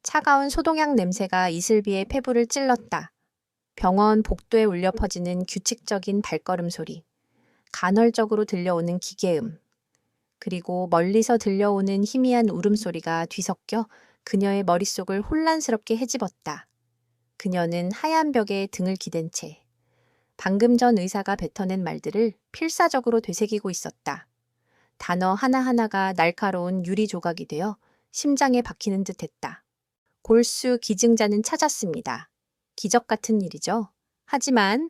차가운 소독약 냄새가 이슬비의 폐부를 찔렀다. 병원 복도에 울려 퍼지는 규칙적인 발걸음 소리, 간헐적으로 들려오는 기계음, 그리고 멀리서 들려오는 희미한 울음소리가 뒤섞여 그녀의 머릿속을 혼란스럽게 헤집었다. 그녀는 하얀 벽에 등을 기댄 채 방금 전 의사가 뱉어낸 말들을 필사적으로 되새기고 있었다. 단어 하나하나가 날카로운 유리 조각이 되어 심장에 박히는 듯했다. 골수 기증자는 찾았습니다. 기적 같은 일이죠. 하지만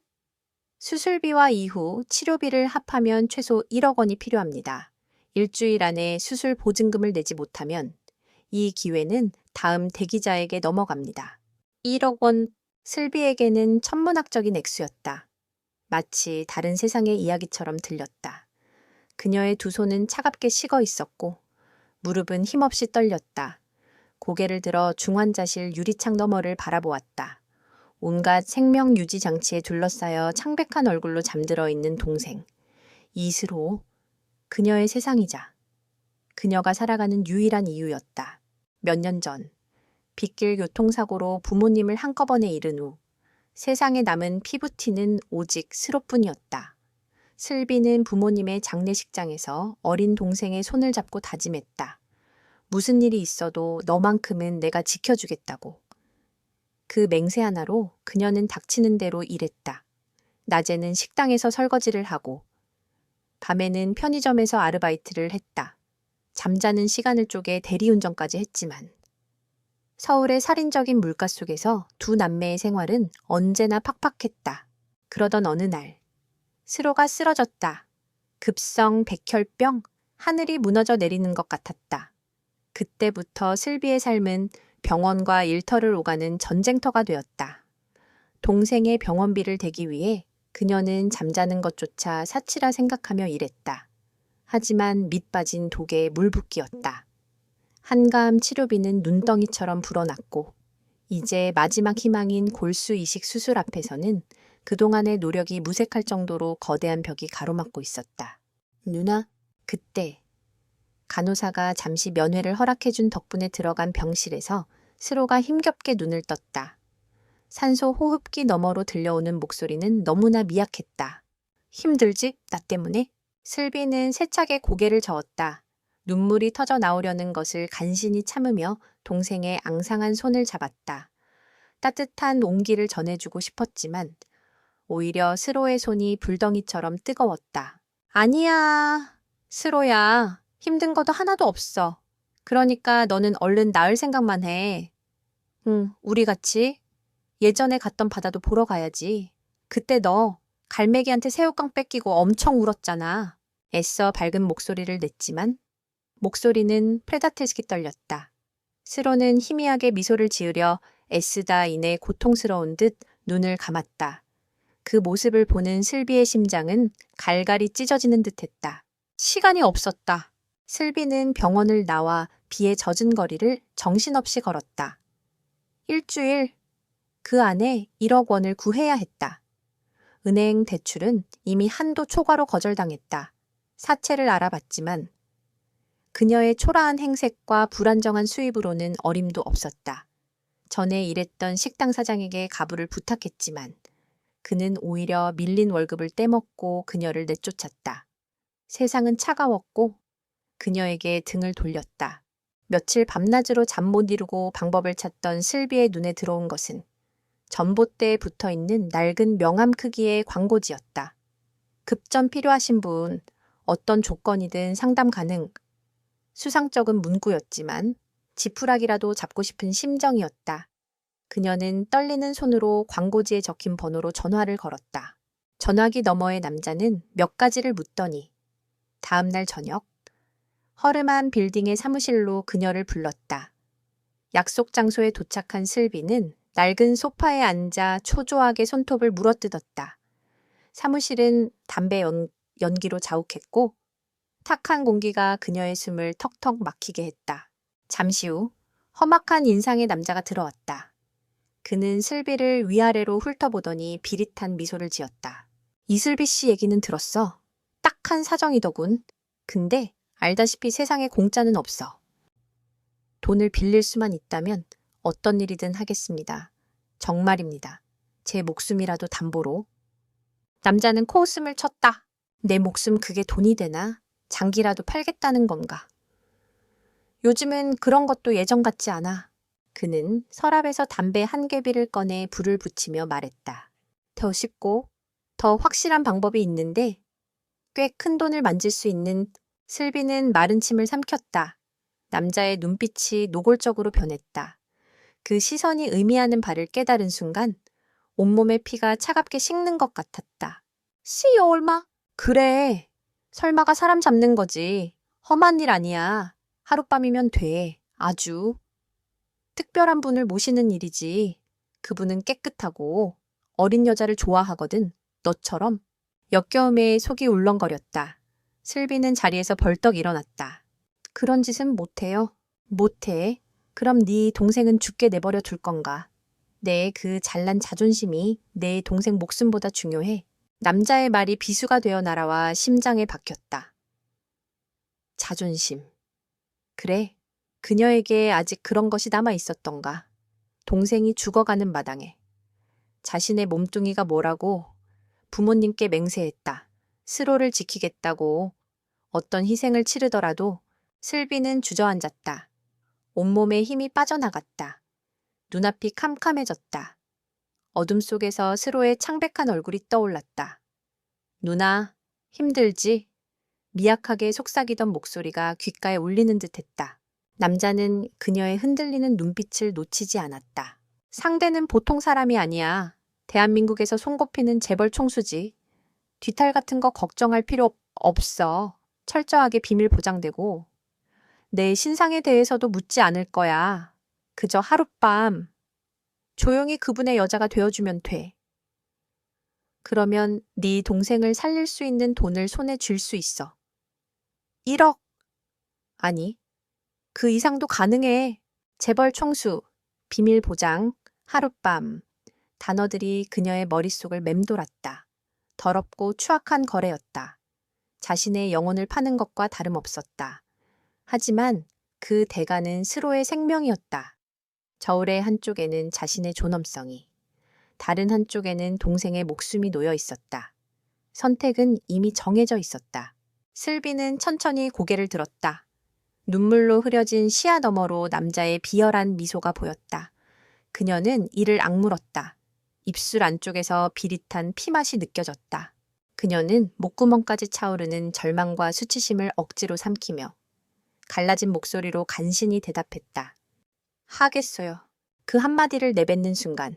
수술비와 이후 치료비를 합하면 최소 1억 원이 필요합니다. 일주일 안에 수술 보증금을 내지 못하면 이 기회는 다음 대기자에게 넘어갑니다. 1억 원, 슬비에게는 천문학적인 액수였다. 마치 다른 세상의 이야기처럼 들렸다. 그녀의 두 손은 차갑게 식어 있었고 무릎은 힘없이 떨렸다. 고개를 들어 중환자실 유리창 너머를 바라보았다. 온갖 생명 유지 장치에 둘러싸여 창백한 얼굴로 잠들어 있는 동생. 이슬호, 그녀의 세상이자 그녀가 살아가는 유일한 이유였다. 몇 년 전, 빗길 교통사고로 부모님을 한꺼번에 잃은 후 세상에 남은 피부티는 오직 스로뿐이었다. 슬비는 부모님의 장례식장에서 어린 동생의 손을 잡고 다짐했다. 무슨 일이 있어도 너만큼은 내가 지켜주겠다고. 그 맹세 하나로 그녀는 닥치는 대로 일했다. 낮에는 식당에서 설거지를 하고 밤에는 편의점에서 아르바이트를 했다. 잠자는 시간을 쪼개 대리운전까지 했지만 서울의 살인적인 물가 속에서 두 남매의 생활은 언제나 팍팍했다. 그러던 어느 날 스로가 쓰러졌다. 급성 백혈병, 하늘이 무너져 내리는 것 같았다. 그때부터 슬비의 삶은 병원과 일터를 오가는 전쟁터가 되었다. 동생의 병원비를 대기 위해 그녀는 잠자는 것조차 사치라 생각하며 일했다. 하지만 밑 빠진 독에 물 붓기였다. 한가함 치료비는 눈덩이처럼 불어났고 이제 마지막 희망인 골수 이식 수술 앞에서는 그동안의 노력이 무색할 정도로 거대한 벽이 가로막고 있었다. 누나, 그때 간호사가 잠시 면회를 허락해준 덕분에 들어간 병실에서 스로가 힘겹게 눈을 떴다. 산소 호흡기 너머로 들려오는 목소리는 너무나 미약했다. 힘들지? 나 때문에? 슬비는 세차게 고개를 저었다. 눈물이 터져 나오려는 것을 간신히 참으며 동생의 앙상한 손을 잡았다. 따뜻한 온기를 전해주고 싶었지만 오히려 스로의 손이 불덩이처럼 뜨거웠다. 아니야, 스로야. 힘든 것도 하나도 없어. 그러니까 너는 얼른 나을 생각만 해. 응, 우리 같이 예전에 갔던 바다도 보러 가야지. 그때 너 갈매기한테 새우깡 뺏기고 엄청 울었잖아. 애써 밝은 목소리를 냈지만 목소리는 프레다테스키 떨렸다. 스로는 희미하게 미소를 지으려 애쓰다 인해 고통스러운 듯 눈을 감았다. 그 모습을 보는 슬비의 심장은 갈갈이 찢어지는 듯했다. 시간이 없었다. 슬비는 병원을 나와 비에 젖은 거리를 정신없이 걸었다. 일주일, 그 안에 1억 원을 구해야 했다. 은행 대출은 이미 한도 초과로 거절당했다. 사채를 알아봤지만 그녀의 초라한 행색과 불안정한 수입으로는 어림도 없었다. 전에 일했던 식당 사장에게 가부를 부탁했지만 그는 오히려 밀린 월급을 떼먹고 그녀를 내쫓았다. 세상은 차가웠고 그녀에게 등을 돌렸다. 며칠 밤낮으로 잠 못 이루고 방법을 찾던 슬비의 눈에 들어온 것은 전봇대에 붙어있는 낡은 명함 크기의 광고지였다. 급전 필요하신 분, 어떤 조건이든 상담 가능. 수상쩍은 문구였지만 지푸라기라도 잡고 싶은 심정이었다. 그녀는 떨리는 손으로 광고지에 적힌 번호로 전화를 걸었다. 전화기 너머의 남자는 몇 가지를 묻더니 다음 날 저녁 허름한 빌딩의 사무실로 그녀를 불렀다. 약속 장소에 도착한 슬비는 낡은 소파에 앉아 초조하게 손톱을 물어뜯었다. 사무실은 담배 연기로 자욱했고 탁한 공기가 그녀의 숨을 턱턱 막히게 했다. 잠시 후 험악한 인상의 남자가 들어왔다. 그는 슬비를 위아래로 훑어보더니 비릿한 미소를 지었다. 이슬비 씨 얘기는 들었어. 딱한 사정이더군. 근데 알다시피 세상에 공짜는 없어. 돈을 빌릴 수만 있다면 어떤 일이든 하겠습니다. 정말입니다. 제 목숨이라도 담보로. 남자는 코웃음을 쳤다. 내 목숨 그게 돈이 되나? 장기라도 팔겠다는 건가? 요즘은 그런 것도 예전 같지 않아. 그는 서랍에서 담배 한 개비를 꺼내 불을 붙이며 말했다. 더 쉽고 더 확실한 방법이 있는데 꽤 큰 돈을 만질 수 있는. 슬비는 마른 침을 삼켰다. 남자의 눈빛이 노골적으로 변했다. 그 시선이 의미하는 바를 깨달은 순간 온몸의 피가 차갑게 식는 것 같았다. 얼마? 그래. 설마가 사람 잡는 거지. 험한 일 아니야. 하룻밤이면 돼. 아주. 특별한 분을 모시는 일이지. 그분은 깨끗하고 어린 여자를 좋아하거든. 너처럼. 역겨움에 속이 울렁거렸다. 슬비는 자리에서 벌떡 일어났다. 그런 짓은 못해요. 못해. 그럼 네 동생은 죽게 내버려 둘 건가? 내 그 잘난 자존심이 내 동생 목숨보다 중요해. 남자의 말이 비수가 되어 날아와 심장에 박혔다. 자존심. 그래. 그녀에게 아직 그런 것이 남아 있었던가. 동생이 죽어가는 마당에. 자신의 몸뚱이가 뭐라고 부모님께 맹세했다. 스로를 지키겠다고. 어떤 희생을 치르더라도. 슬비는 주저앉았다. 온몸에 힘이 빠져나갔다. 눈앞이 캄캄해졌다. 어둠 속에서 스로의 창백한 얼굴이 떠올랐다. 누나, 힘들지? 미약하게 속삭이던 목소리가 귓가에 울리는 듯했다. 남자는 그녀의 흔들리는 눈빛을 놓치지 않았다. 상대는 보통 사람이 아니야. 대한민국에서 손꼽히는 재벌 총수지. 뒤탈 같은 거 걱정할 필요 없어. 철저하게 비밀 보장되고. 내 신상에 대해서도 묻지 않을 거야. 그저 하룻밤 조용히 그분의 여자가 되어주면 돼. 그러면 네 동생을 살릴 수 있는 돈을 손에 쥘 수 있어. 1억. 아니, 그 이상도 가능해. 재벌 총수, 비밀 보장, 하룻밤. 단어들이 그녀의 머릿속을 맴돌았다. 더럽고 추악한 거래였다. 자신의 영혼을 파는 것과 다름없었다. 하지만 그 대가는 스로의 생명이었다. 저울의 한쪽에는 자신의 존엄성이, 다른 한쪽에는 동생의 목숨이 놓여 있었다. 선택은 이미 정해져 있었다. 슬비는 천천히 고개를 들었다. 눈물로 흐려진 시야 너머로 남자의 비열한 미소가 보였다. 그녀는 이를 악물었다. 입술 안쪽에서 비릿한 피맛이 느껴졌다. 그녀는 목구멍까지 차오르는 절망과 수치심을 억지로 삼키며 갈라진 목소리로 간신히 대답했다. 하겠어요. 그 한마디를 내뱉는 순간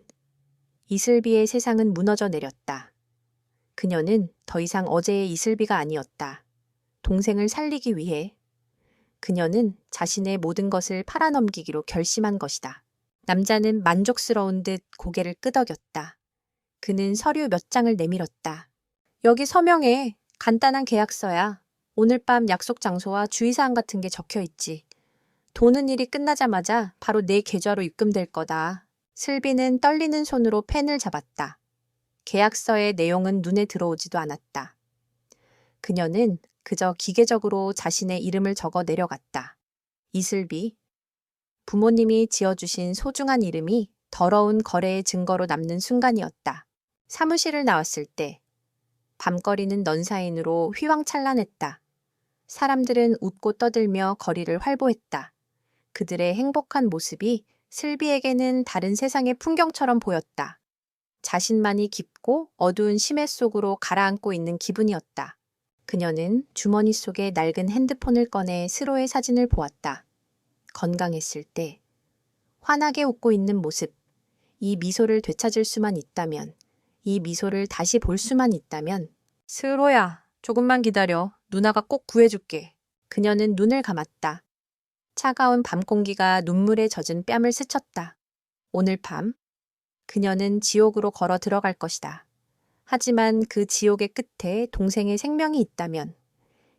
이슬비의 세상은 무너져 내렸다. 그녀는 더 이상 어제의 이슬비가 아니었다. 동생을 살리기 위해 그녀는 자신의 모든 것을 팔아넘기기로 결심한 것이다. 남자는 만족스러운 듯 고개를 끄덕였다. 그는 서류 몇 장을 내밀었다. 여기 서명해. 간단한 계약서야. 오늘 밤 약속 장소와 주의사항 같은 게 적혀 있지. 도는 일이 끝나자마자 바로 내 계좌로 입금될 거다. 슬비는 떨리는 손으로 펜을 잡았다. 계약서의 내용은 눈에 들어오지도 않았다. 그녀는 그저 기계적으로 자신의 이름을 적어 내려갔다. 이슬비. 부모님이 지어주신 소중한 이름이 더러운 거래의 증거로 남는 순간이었다. 사무실을 나왔을 때 밤거리는 넌사인으로 휘황찬란했다. 사람들은 웃고 떠들며 거리를 활보했다. 그들의 행복한 모습이 슬비에게는 다른 세상의 풍경처럼 보였다. 자신만이 깊고 어두운 심해 속으로 가라앉고 있는 기분이었다. 그녀는 주머니 속에 낡은 핸드폰을 꺼내 스로의 사진을 보았다. 건강했을 때, 환하게 웃고 있는 모습, 이 미소를 되찾을 수만 있다면, 이 미소를 다시 볼 수만 있다면, 스로야, 조금만 기다려. 누나가 꼭 구해줄게. 그녀는 눈을 감았다. 차가운 밤 공기가 눈물에 젖은 뺨을 스쳤다. 오늘 밤, 그녀는 지옥으로 걸어 들어갈 것이다. 하지만 그 지옥의 끝에 동생의 생명이 있다면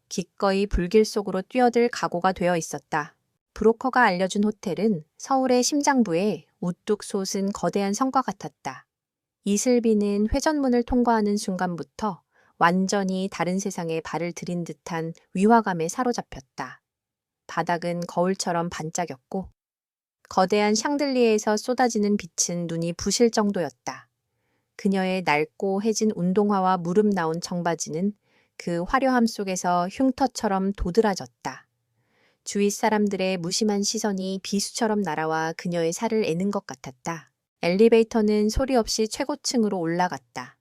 기꺼이 불길 속으로 뛰어들 각오가 되어 있었다. 브로커가 알려준 호텔은 서울의 심장부에 우뚝 솟은 거대한 성과 같았다. 이슬비는 회전문을 통과하는 순간부터 완전히 다른 세상에 발을 들인 듯한 위화감에 사로잡혔다. 바닥은 거울처럼 반짝였고 거대한 샹들리에에서 쏟아지는 빛은 눈이 부실 정도였다. 그녀의 낡고 해진 운동화와 무릎 나온 청바지는 그 화려함 속에서 흉터처럼 도드라졌다. 주위 사람들의 무심한 시선이 비수처럼 날아와 그녀의 살을 애는 것 같았다. 엘리베이터는 소리 없이 최고층으로 올라갔다.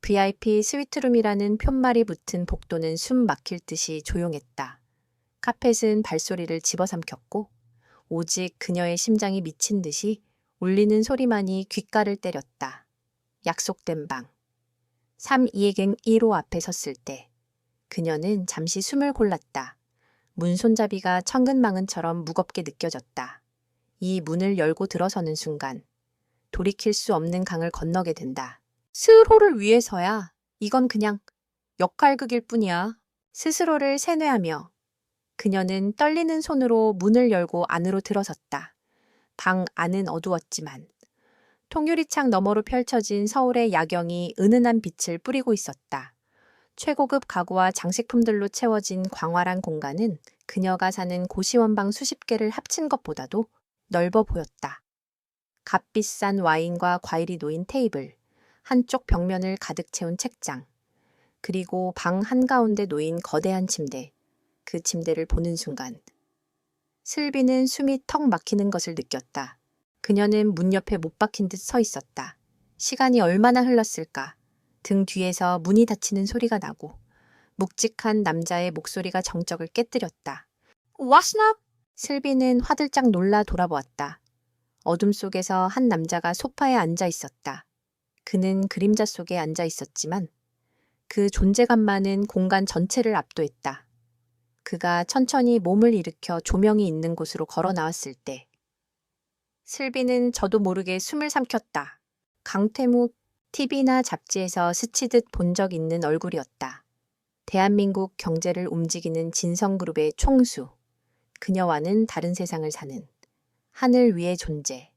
VIP 스위트룸이라는 푯말이 붙은 복도는 숨 막힐 듯이 조용했다. 카펫은 발소리를 집어삼켰고 오직 그녀의 심장이 미친 듯이 울리는 소리만이 귓가를 때렸다. 약속된 방. 3-2행 1호 앞에 섰을 때 그녀는 잠시 숨을 골랐다. 문 손잡이가 천근만근처럼 무겁게 느껴졌다. 이 문을 열고 들어서는 순간 돌이킬 수 없는 강을 건너게 된다. 스스로를 위해서야. 이건 그냥 역할극일 뿐이야. 스스로를 세뇌하며 그녀는 떨리는 손으로 문을 열고 안으로 들어섰다. 방 안은 어두웠지만 통유리창 너머로 펼쳐진 서울의 야경이 은은한 빛을 뿌리고 있었다. 최고급 가구와 장식품들로 채워진 광활한 공간은 그녀가 사는 고시원방 수십 개를 합친 것보다도 넓어 보였다. 값비싼 와인과 과일이 놓인 테이블, 한쪽 벽면을 가득 채운 책장, 그리고 방 한가운데 놓인 거대한 침대. 그 침대를 보는 순간 슬비는 숨이 턱 막히는 것을 느꼈다. 그녀는 문 옆에 못 박힌 듯 서 있었다. 시간이 얼마나 흘렀을까. 등 뒤에서 문이 닫히는 소리가 나고 묵직한 남자의 목소리가 정적을 깨뜨렸다. 왔나? 슬비는 화들짝 놀라 돌아보았다. 어둠 속에서 한 남자가 소파에 앉아 있었다. 그는 그림자 속에 앉아 있었지만 그 존재감만은 공간 전체를 압도했다. 그가 천천히 몸을 일으켜 조명이 있는 곳으로 걸어 나왔을 때 슬비는 저도 모르게 숨을 삼켰다. 강태묵, TV나 잡지에서 스치듯 본 적 있는 얼굴이었다. 대한민국 경제를 움직이는 진성그룹의 총수. 그녀와는 다른 세상을 사는 하늘 위의 존재.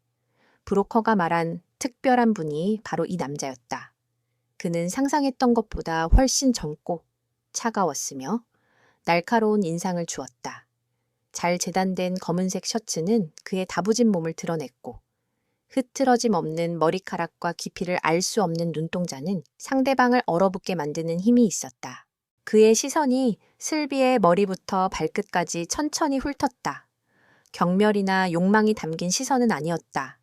브로커가 말한 특별한 분이 바로 이 남자였다. 그는 상상했던 것보다 훨씬 젊고 차가웠으며 날카로운 인상을 주었다. 잘 재단된 검은색 셔츠는 그의 다부진 몸을 드러냈고 흐트러짐 없는 머리카락과 깊이를 알 수 없는 눈동자는 상대방을 얼어붙게 만드는 힘이 있었다. 그의 시선이 슬비의 머리부터 발끝까지 천천히 훑었다. 경멸이나 욕망이 담긴 시선은 아니었다.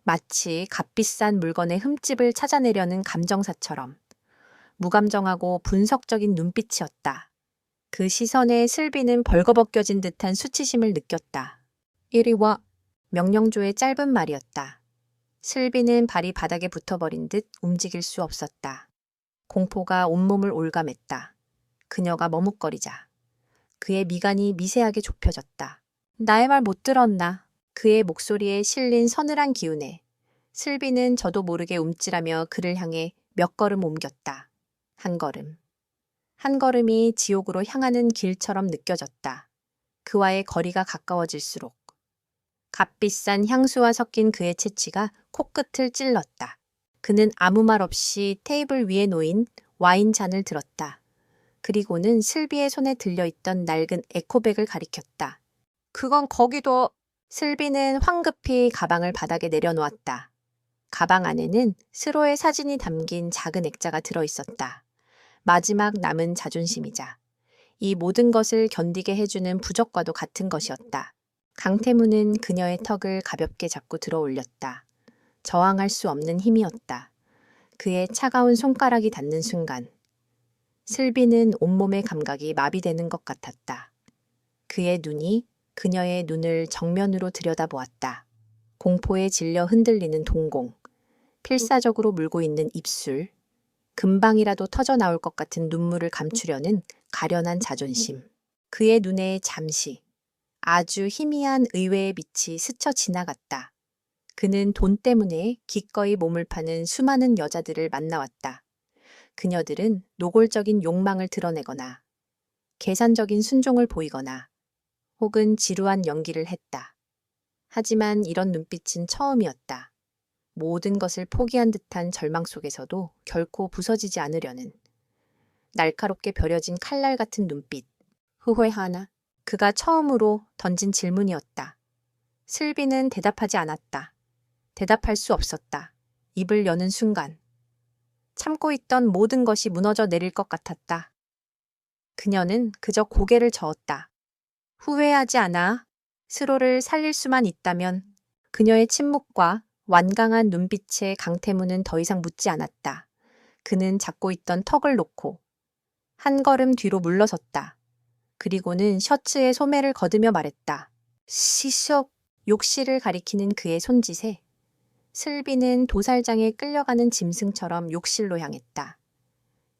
마치 값비싼 물건의 흠집을 찾아내려는 감정사처럼 무감정하고 분석적인 눈빛이었다. 그 시선에 슬비는 벌거벗겨진 듯한 수치심을 느꼈다. 이리 와. 명령조의 짧은 말이었다. 슬비는 발이 바닥에 붙어버린 듯 움직일 수 없었다. 공포가 온몸을 올감했다. 그녀가 머뭇거리자 그의 미간이 미세하게 좁혀졌다. 나의 말 못 들었나? 그의 목소리에 실린 서늘한 기운에 슬비는 저도 모르게 움찔하며 그를 향해 몇 걸음 옮겼다. 한 걸음. 한 걸음이 지옥으로 향하는 길처럼 느껴졌다. 그와의 거리가 가까워질수록 값비싼 향수와 섞인 그의 채취가 코끝을 찔렀다. 그는 아무 말 없이 테이블 위에 놓인 와인 잔을 들었다. 그리고는 슬비의 손에 들려있던 낡은 에코백을 가리켰다. 그건 거기도... 슬비는 황급히 가방을 바닥에 내려놓았다. 가방 안에는 스로의 사진이 담긴 작은 액자가 들어있었다. 마지막 남은 자존심이자 이 모든 것을 견디게 해주는 부적과도 같은 것이었다. 강태무는 그녀의 턱을 가볍게 잡고 들어 올렸다. 저항할 수 없는 힘이었다. 그의 차가운 손가락이 닿는 순간 슬비는 온몸의 감각이 마비되는 것 같았다. 그의 눈이 그녀의 눈을 정면으로 들여다보았다. 공포에 질려 흔들리는 동공, 필사적으로 물고 있는 입술, 금방이라도 터져 나올 것 같은 눈물을 감추려는 가련한 자존심. 그의 눈에 잠시 아주 희미한 의외의 빛이 스쳐 지나갔다. 그는 돈 때문에 기꺼이 몸을 파는 수많은 여자들을 만나왔다. 그녀들은 노골적인 욕망을 드러내거나 계산적인 순종을 보이거나 혹은 지루한 연기를 했다. 하지만 이런 눈빛은 처음이었다. 모든 것을 포기한 듯한 절망 속에서도 결코 부서지지 않으려는 날카롭게 벼려진 칼날 같은 눈빛. 후회하나? 그가 처음으로 던진 질문이었다. 슬비는 대답하지 않았다. 대답할 수 없었다. 입을 여는 순간 참고 있던 모든 것이 무너져 내릴 것 같았다. 그녀는 그저 고개를 저었다. 후회하지 않아. 스로를 살릴 수만 있다면. 그녀의 침묵과 완강한 눈빛에 강태무는 더 이상 묻지 않았다. 그는 잡고 있던 턱을 놓고 한 걸음 뒤로 물러섰다. 그리고는 셔츠에 소매를 거두며 말했다. 시숍. 욕실을 가리키는 그의 손짓에 슬비는 도살장에 끌려가는 짐승처럼 욕실로 향했다.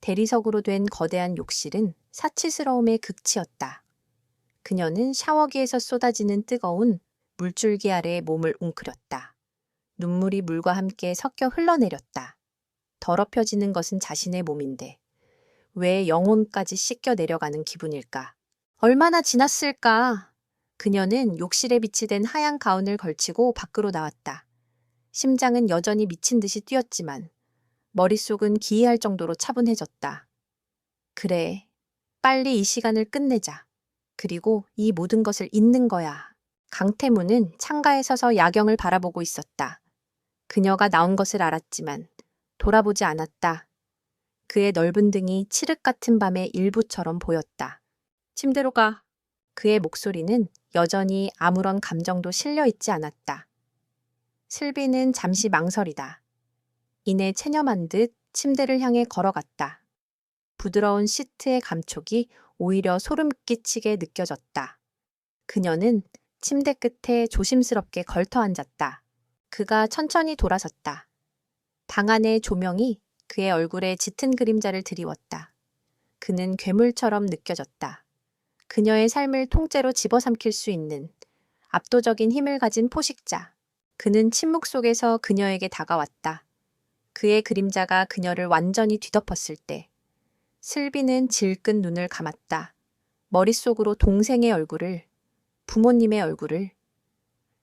대리석으로 된 거대한 욕실은 사치스러움의 극치였다. 그녀는 샤워기에서 쏟아지는 뜨거운 물줄기 아래 몸을 웅크렸다. 눈물이 물과 함께 섞여 흘러내렸다. 더럽혀지는 것은 자신의 몸인데 왜 영혼까지 씻겨 내려가는 기분일까? 얼마나 지났을까? 그녀는 욕실에 비치된 하얀 가운을 걸치고 밖으로 나왔다. 심장은 여전히 미친 듯이 뛰었지만 머릿속은 기이할 정도로 차분해졌다. 그래, 빨리 이 시간을 끝내자. 그리고 이 모든 것을 잊는 거야. 강태무는 창가에 서서 야경을 바라보고 있었다. 그녀가 나온 것을 알았지만 돌아보지 않았다. 그의 넓은 등이 칠흑 같은 밤의 일부처럼 보였다. 침대로 가. 그의 목소리는 여전히 아무런 감정도 실려 있지 않았다. 슬비는 잠시 망설이다. 이내 체념한 듯 침대를 향해 걸어갔다. 부드러운 시트의 감촉이 오히려 소름 끼치게 느껴졌다. 그녀는 침대 끝에 조심스럽게 걸터 앉았다. 그가 천천히 돌아섰다. 방 안의 조명이 그의 얼굴에 짙은 그림자를 드리웠다. 그는 괴물처럼 느껴졌다. 그녀의 삶을 통째로 집어삼킬 수 있는 압도적인 힘을 가진 포식자. 그는 침묵 속에서 그녀에게 다가왔다. 그의 그림자가 그녀를 완전히 뒤덮었을 때 슬비는 질끈 눈을 감았다. 머릿속으로 동생의 얼굴을, 부모님의 얼굴을,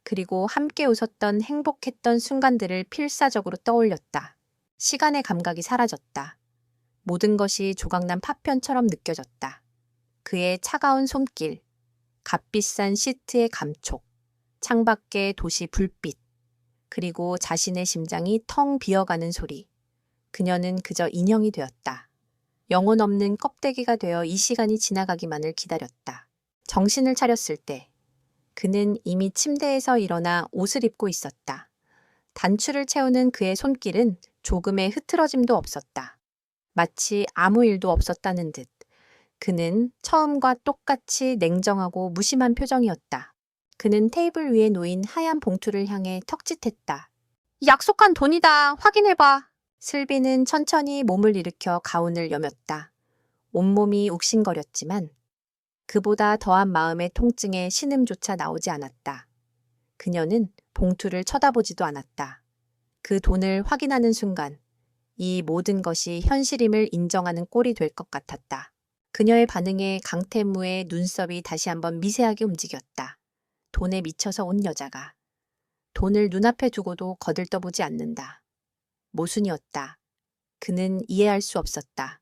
그리고 함께 웃었던 행복했던 순간들을 필사적으로 떠올렸다. 시간의 감각이 사라졌다. 모든 것이 조각난 파편처럼 느껴졌다. 그의 차가운 손길, 값비싼 시트의 감촉, 창밖의 도시 불빛, 그리고 자신의 심장이 텅 비어가는 소리. 그녀는 그저 인형이 되었다. 영혼 없는 껍데기가 되어 이 시간이 지나가기만을 기다렸다. 정신을 차렸을 때 그는 이미 침대에서 일어나 옷을 입고 있었다. 단추를 채우는 그의 손길은 조금의 흐트러짐도 없었다. 마치 아무 일도 없었다는 듯. 그는 처음과 똑같이 냉정하고 무심한 표정이었다. 그는 테이블 위에 놓인 하얀 봉투를 향해 턱짓했다. 약속한 돈이다. 확인해봐. 슬비는 천천히 몸을 일으켜 가운을 여몄다. 온몸이 욱신거렸지만 그보다 더한 마음의 통증에 신음조차 나오지 않았다. 그녀는 봉투를 쳐다보지도 않았다. 그 돈을 확인하는 순간 이 모든 것이 현실임을 인정하는 꼴이 될 것 같았다. 그녀의 반응에 강태무의 눈썹이 다시 한번 미세하게 움직였다. 돈에 미쳐서 온 여자가 돈을 눈앞에 두고도 거들떠보지 않는다. 모순이었다. 그는 이해할 수 없었다.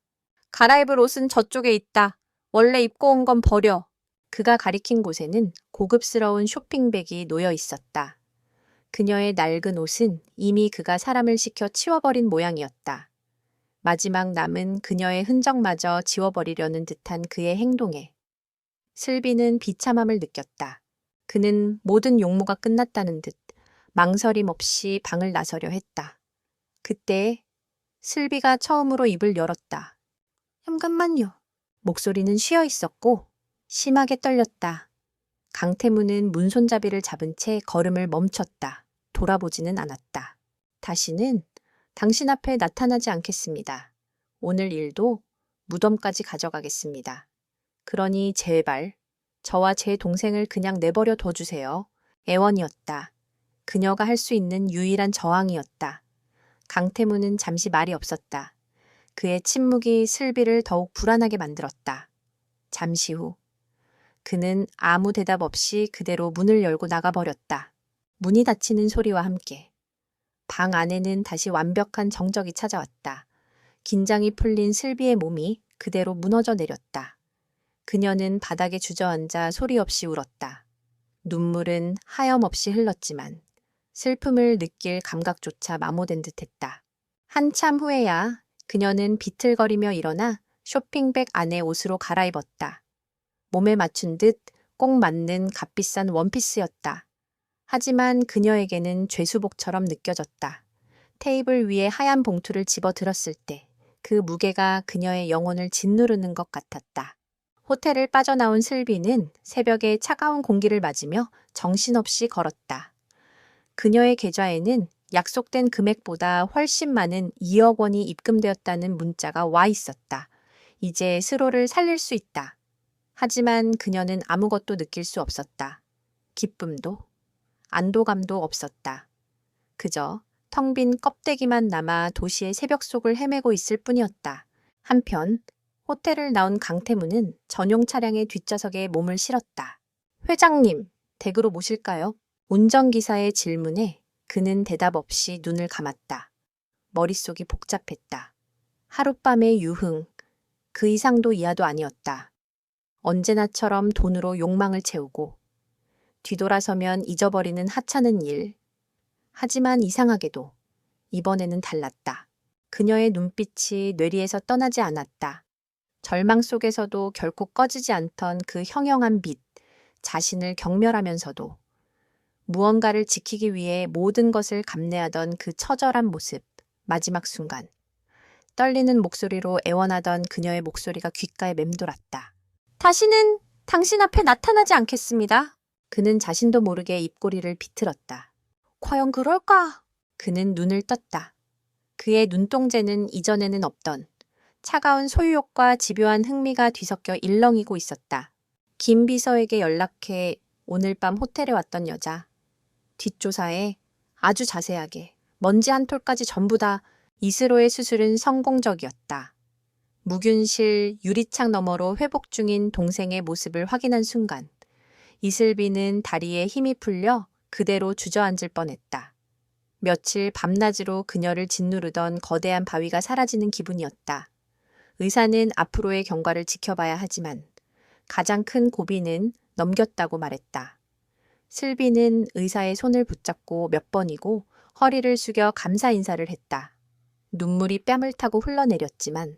갈아입을 옷은 저쪽에 있다. 원래 입고 온 건 버려. 그가 가리킨 곳에는 고급스러운 쇼핑백이 놓여 있었다. 그녀의 낡은 옷은 이미 그가 사람을 시켜 치워버린 모양이었다. 마지막 남은 그녀의 흔적마저 지워버리려는 듯한 그의 행동에 슬비는 비참함을 느꼈다. 그는 모든 용모가 끝났다는 듯 망설임 없이 방을 나서려 했다. 그때 슬비가 처음으로 입을 열었다. 잠깐만요. 목소리는 쉬어 있었고 심하게 떨렸다. 강태무는 문손잡이를 잡은 채 걸음을 멈췄다. 돌아보지는 않았다. 다시는 당신 앞에 나타나지 않겠습니다. 오늘 일도 무덤까지 가져가겠습니다. 그러니 제발 저와 제 동생을 그냥 내버려 둬주세요. 애원이었다. 그녀가 할 수 있는 유일한 저항이었다. 강태무는 잠시 말이 없었다. 그의 침묵이 슬비를 더욱 불안하게 만들었다. 잠시 후 그는 아무 대답 없이 그대로 문을 열고 나가버렸다. 문이 닫히는 소리와 함께 방 안에는 다시 완벽한 정적이 찾아왔다. 긴장이 풀린 슬비의 몸이 그대로 무너져 내렸다. 그녀는 바닥에 주저앉아 소리 없이 울었다. 눈물은 하염없이 흘렀지만 슬픔을 느낄 감각조차 마모된 듯했다. 한참 후에야 그녀는 비틀거리며 일어나 쇼핑백 안에 옷으로 갈아입었다. 몸에 맞춘 듯 꼭 맞는 값비싼 원피스였다. 하지만 그녀에게는 죄수복처럼 느껴졌다. 테이블 위에 하얀 봉투를 집어 들었을 때 그 무게가 그녀의 영혼을 짓누르는 것 같았다. 호텔을 빠져나온 슬비는 새벽에 차가운 공기를 맞으며 정신없이 걸었다. 그녀의 계좌에는 약속된 금액보다 훨씬 많은 2억 원이 입금되었다는 문자가 와 있었다. 이제 스로를 살릴 수 있다. 하지만 그녀는 아무것도 느낄 수 없었다. 기쁨도, 안도감도 없었다. 그저 텅 빈 껍데기만 남아 도시의 새벽 속을 헤매고 있을 뿐이었다. 한편 호텔을 나온 강태무는 전용 차량의 뒷좌석에 몸을 실었다. 회장님, 댁으로 모실까요? 운전기사의 질문에 그는 대답 없이 눈을 감았다. 머릿속이 복잡했다. 하룻밤의 유흥, 그 이상도 이하도 아니었다. 언제나처럼 돈으로 욕망을 채우고 뒤돌아서면 잊어버리는 하찮은 일. 하지만 이상하게도 이번에는 달랐다. 그녀의 눈빛이 뇌리에서 떠나지 않았다. 절망 속에서도 결코 꺼지지 않던 그 형형한 빛, 자신을 경멸하면서도 무언가를 지키기 위해 모든 것을 감내하던 그 처절한 모습, 마지막 순간. 떨리는 목소리로 애원하던 그녀의 목소리가 귓가에 맴돌았다. 다시는 당신 앞에 나타나지 않겠습니다. 그는 자신도 모르게 입꼬리를 비틀었다. 과연 그럴까? 그는 눈을 떴다. 그의 눈동자는 이전에는 없던 차가운 소유욕과 집요한 흥미가 뒤섞여 일렁이고 있었다. 김 비서에게 연락해 오늘 밤 호텔에 왔던 여자. 뒷조사에 아주 자세하게 먼지 한 톨까지 전부 다 이스로의 수술은 성공적이었다. 무균실 유리창 너머로 회복 중인 동생의 모습을 확인한 순간 이슬비는 다리에 힘이 풀려 그대로 주저앉을 뻔했다. 며칠 밤낮으로 그녀를 짓누르던 거대한 바위가 사라지는 기분이었다. 의사는 앞으로의 경과를 지켜봐야 하지만 가장 큰 고비는 넘겼다고 말했다. 슬비는 의사의 손을 붙잡고 몇 번이고 허리를 숙여 감사 인사를 했다. 눈물이 뺨을 타고 흘러내렸지만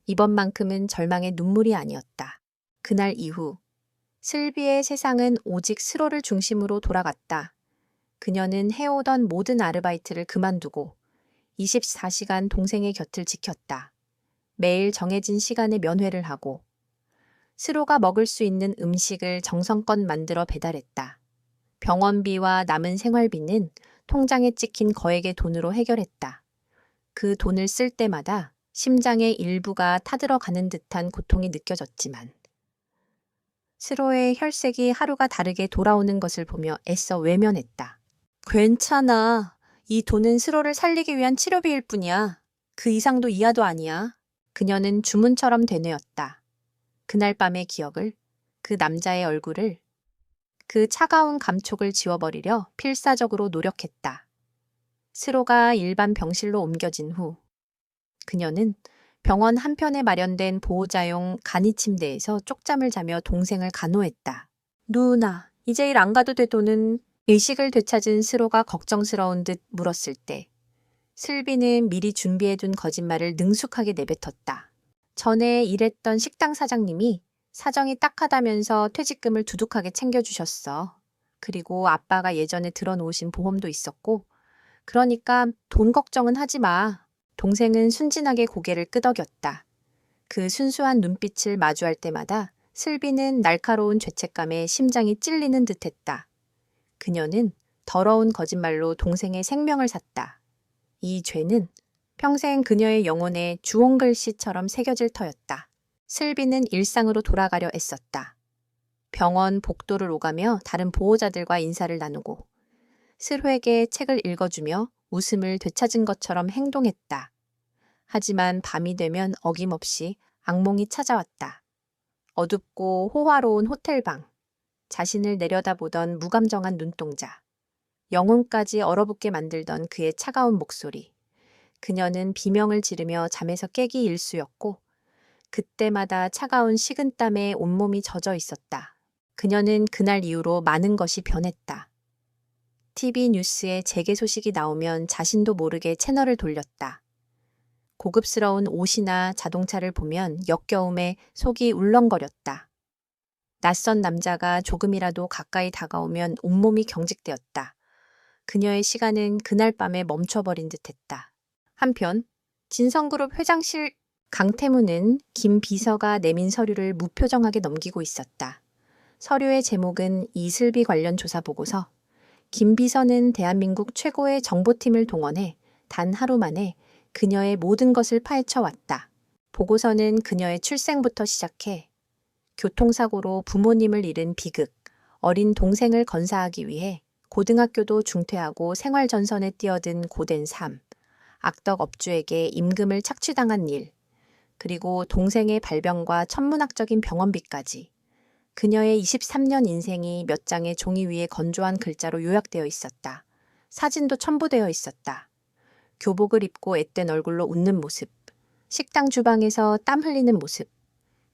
이번만큼은 절망의 눈물이 아니었다. 그날 이후 슬비의 세상은 오직 스로를 중심으로 돌아갔다. 그녀는 해오던 모든 아르바이트를 그만두고 24시간 동생의 곁을 지켰다. 매일 정해진 시간에 면회를 하고 스로가 먹을 수 있는 음식을 정성껏 만들어 배달했다. 병원비와 남은 생활비는 통장에 찍힌 거액의 돈으로 해결했다. 그 돈을 쓸 때마다 심장의 일부가 타들어가는 듯한 고통이 느껴졌지만 스로의 혈색이 하루가 다르게 돌아오는 것을 보며 애써 외면했다. 괜찮아. 이 돈은 스로를 살리기 위한 치료비일 뿐이야. 그 이상도 이하도 아니야. 그녀는 주문처럼 되뇌었다. 그날 밤의 기억을, 그 남자의 얼굴을, 그 차가운 감촉을 지워버리려 필사적으로 노력했다. 스로가 일반 병실로 옮겨진 후 그녀는 병원 한편에 마련된 보호자용 간이 침대에서 쪽잠을 자며 동생을 간호했다. 누나, 이제 일 안 가도 돼 돈은 의식을 되찾은 스로가 걱정스러운 듯 물었을 때 슬비는 미리 준비해둔 거짓말을 능숙하게 내뱉었다. 전에 일했던 식당 사장님이 사정이 딱하다면서 퇴직금을 두둑하게 챙겨주셨어. 그리고 아빠가 예전에 들어놓으신 보험도 있었고 그러니까 돈 걱정은 하지 마. 동생은 순진하게 고개를 끄덕였다. 그 순수한 눈빛을 마주할 때마다 슬비는 날카로운 죄책감에 심장이 찔리는 듯했다. 그녀는 더러운 거짓말로 동생의 생명을 샀다. 이 죄는 평생 그녀의 영혼에 주홍글씨처럼 새겨질 터였다. 슬비는 일상으로 돌아가려 애썼다. 병원 복도를 오가며 다른 보호자들과 인사를 나누고 스로에게 책을 읽어주며 웃음을 되찾은 것처럼 행동했다. 하지만 밤이 되면 어김없이 악몽이 찾아왔다. 어둡고 호화로운 호텔방, 자신을 내려다보던 무감정한 눈동자, 영혼까지 얼어붙게 만들던 그의 차가운 목소리. 그녀는 비명을 지르며 잠에서 깨기 일쑤였고 그때마다 차가운 식은땀에 온몸이 젖어 있었다. 그녀는 그날 이후로 많은 것이 변했다. TV 뉴스에 재개 소식이 나오면 자신도 모르게 채널을 돌렸다. 고급스러운 옷이나 자동차를 보면 역겨움에 속이 울렁거렸다. 낯선 남자가 조금이라도 가까이 다가오면 온몸이 경직되었다. 그녀의 시간은 그날 밤에 멈춰버린 듯했다. 한편 진성그룹 회장실 강태무는 김 비서가 내민 서류를 무표정하게 넘기고 있었다. 서류의 제목은 이슬비 관련 조사 보고서. 김 비서는 대한민국 최고의 정보팀을 동원해 단 하루 만에 그녀의 모든 것을 파헤쳐 왔다. 보고서는 그녀의 출생부터 시작해 교통사고로 부모님을 잃은 비극, 어린 동생을 건사하기 위해 고등학교도 중퇴하고 생활전선에 뛰어든 고된 삶, 악덕 업주에게 임금을 착취당한 일, 그리고 동생의 발병과 천문학적인 병원비까지. 그녀의 23년 인생이 몇 장의 종이 위에 건조한 글자로 요약되어 있었다. 사진도 첨부되어 있었다. 교복을 입고 앳된 얼굴로 웃는 모습, 식당 주방에서 땀 흘리는 모습,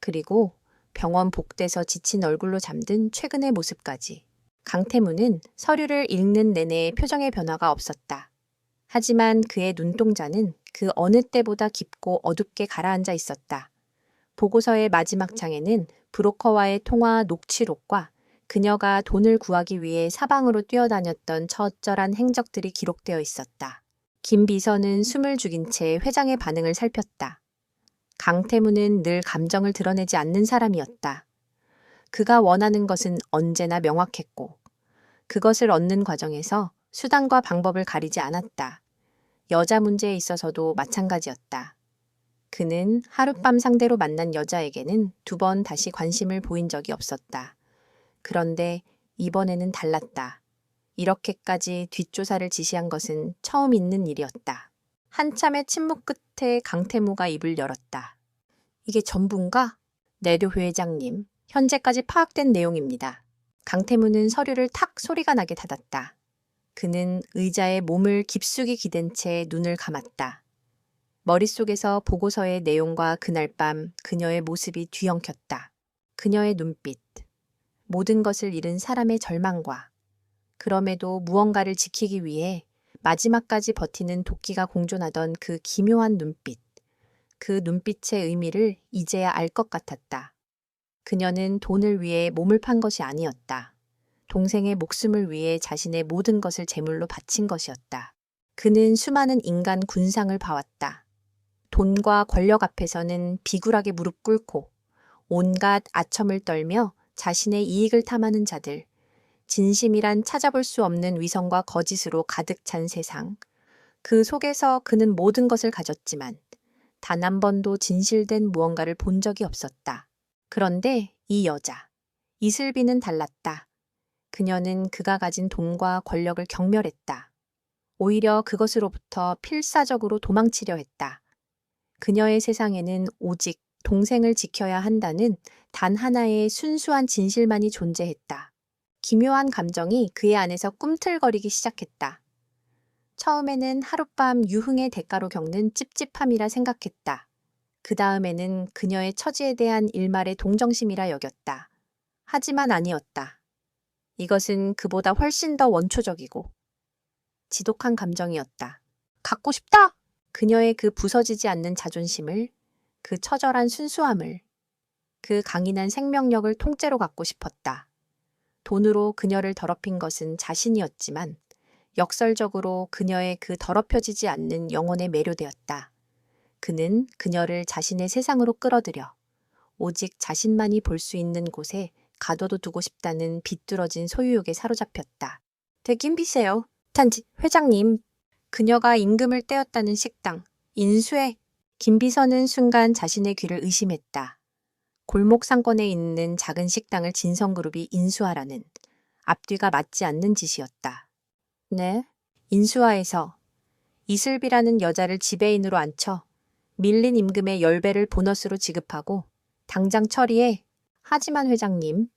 그리고 병원 복대서 지친 얼굴로 잠든 최근의 모습까지. 강태무는 서류를 읽는 내내 표정의 변화가 없었다. 하지만 그의 눈동자는 그 어느 때보다 깊고 어둡게 가라앉아 있었다. 보고서의 마지막 장에는 브로커와의 통화 녹취록과 그녀가 돈을 구하기 위해 사방으로 뛰어다녔던 처절한 행적들이 기록되어 있었다. 김 비서는 숨을 죽인 채 회장의 반응을 살폈다. 강태무는 늘 감정을 드러내지 않는 사람이었다. 그가 원하는 것은 언제나 명확했고 그것을 얻는 과정에서 수단과 방법을 가리지 않았다. 여자 문제에 있어서도 마찬가지였다. 그는 하룻밤 상대로 만난 여자에게는 2번 다시 관심을 보인 적이 없었다. 그런데 이번에는 달랐다. 이렇게까지 뒷조사를 지시한 것은 처음 있는 일이었다. 한참의 침묵 끝에 강태무가 입을 열었다. 이게 전부인가? 내도 회장님, 현재까지 파악된 내용입니다. 강태무는 서류를 탁 소리가 나게 닫았다. 그는 의자에 몸을 깊숙이 기댄 채 눈을 감았다. 머릿속에서 보고서의 내용과 그날 밤 그녀의 모습이 뒤엉켰다. 그녀의 눈빛, 모든 것을 잃은 사람의 절망과 그럼에도 무언가를 지키기 위해 마지막까지 버티는 도끼가 공존하던 그 기묘한 눈빛, 그 눈빛의 의미를 이제야 알 것 같았다. 그녀는 돈을 위해 몸을 판 것이 아니었다. 동생의 목숨을 위해 자신의 모든 것을 제물로 바친 것이었다. 그는 수많은 인간 군상을 봐왔다. 돈과 권력 앞에서는 비굴하게 무릎 꿇고 온갖 아첨을 떨며 자신의 이익을 탐하는 자들, 진심이란 찾아볼 수 없는 위선과 거짓으로 가득 찬 세상. 그 속에서 그는 모든 것을 가졌지만 단 한 번도 진실된 무언가를 본 적이 없었다. 그런데 이 여자, 이슬비는 달랐다. 그녀는 그가 가진 돈과 권력을 경멸했다. 오히려 그것으로부터 필사적으로 도망치려 했다. 그녀의 세상에는 오직 동생을 지켜야 한다는 단 하나의 순수한 진실만이 존재했다. 기묘한 감정이 그의 안에서 꿈틀거리기 시작했다. 처음에는 하룻밤 유흥의 대가로 겪는 찝찝함이라 생각했다. 그 다음에는 그녀의 처지에 대한 일말의 동정심이라 여겼다. 하지만 아니었다. 이것은 그보다 훨씬 더 원초적이고 지독한 감정이었다. 갖고 싶다! 그녀의 그 부서지지 않는 자존심을, 그 처절한 순수함을, 그 강인한 생명력을 통째로 갖고 싶었다. 돈으로 그녀를 더럽힌 것은 자신이었지만 역설적으로 그녀의 그 더럽혀지지 않는 영혼에 매료되었다. 그는 그녀를 자신의 세상으로 끌어들여 오직 자신만이 볼 수 있는 곳에 가둬도 두고 싶다는 비뚤어진 소유욕에 사로잡혔다. 되긴 비세요. 단지 회장님. 그녀가 임금을 떼었다는 식당, 인수해. 김 비서는 순간 자신의 귀를 의심했다. 골목 상권에 있는 작은 식당을 진성그룹이 인수하라는 앞뒤가 맞지 않는 짓이었다. 네? 인수하에서 이슬비라는 여자를 지배인으로 앉혀 밀린 임금의 10배를 보너스로 지급하고 당장 처리해. 하지만 회장님,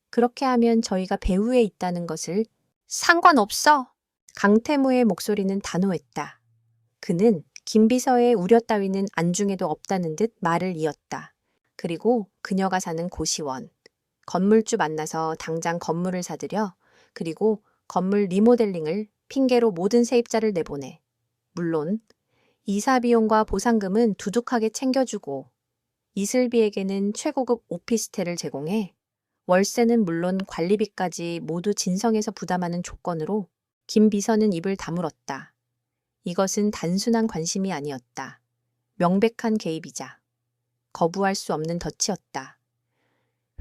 그렇게 하면 저희가 배후에 있다는 것을 상관없어. 강태무의 목소리는 단호했다. 그는 김 비서의 우려 따위는 안중에도 없다는 듯 말을 이었다. 그리고 그녀가 사는 고시원, 건물주 만나서 당장 건물을 사들여 그리고 건물 리모델링을 핑계로 모든 세입자를 내보내. 물론 이사 비용과 보상금은 두둑하게 챙겨주고 이슬비에게는 최고급 오피스텔을 제공해 월세는 물론 관리비까지 모두 진성에서 부담하는 조건으로 김 비서는 입을 다물었다. 이것은 단순한 관심이 아니었다. 명백한 개입이자 거부할 수 없는 덫이었다.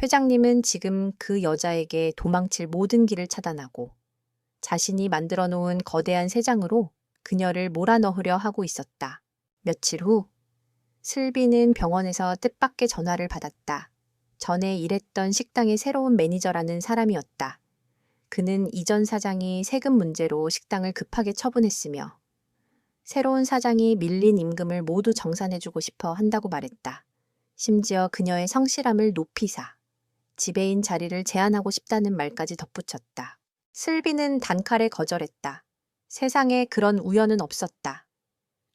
회장님은 지금 그 여자에게 도망칠 모든 길을 차단하고 자신이 만들어 놓은 거대한 세장으로 그녀를 몰아넣으려 하고 있었다. 며칠 후 슬비는 병원에서 뜻밖의 전화를 받았다. 전에 일했던 식당의 새로운 매니저라는 사람이었다. 그는 이전 사장이 세금 문제로 식당을 급하게 처분했으며 새로운 사장이 밀린 임금을 모두 정산해주고 싶어 한다고 말했다. 심지어 그녀의 성실함을 높이사 지배인 자리를 제안하고 싶다는 말까지 덧붙였다. 슬비는 단칼에 거절했다. 세상에 그런 우연은 없었다.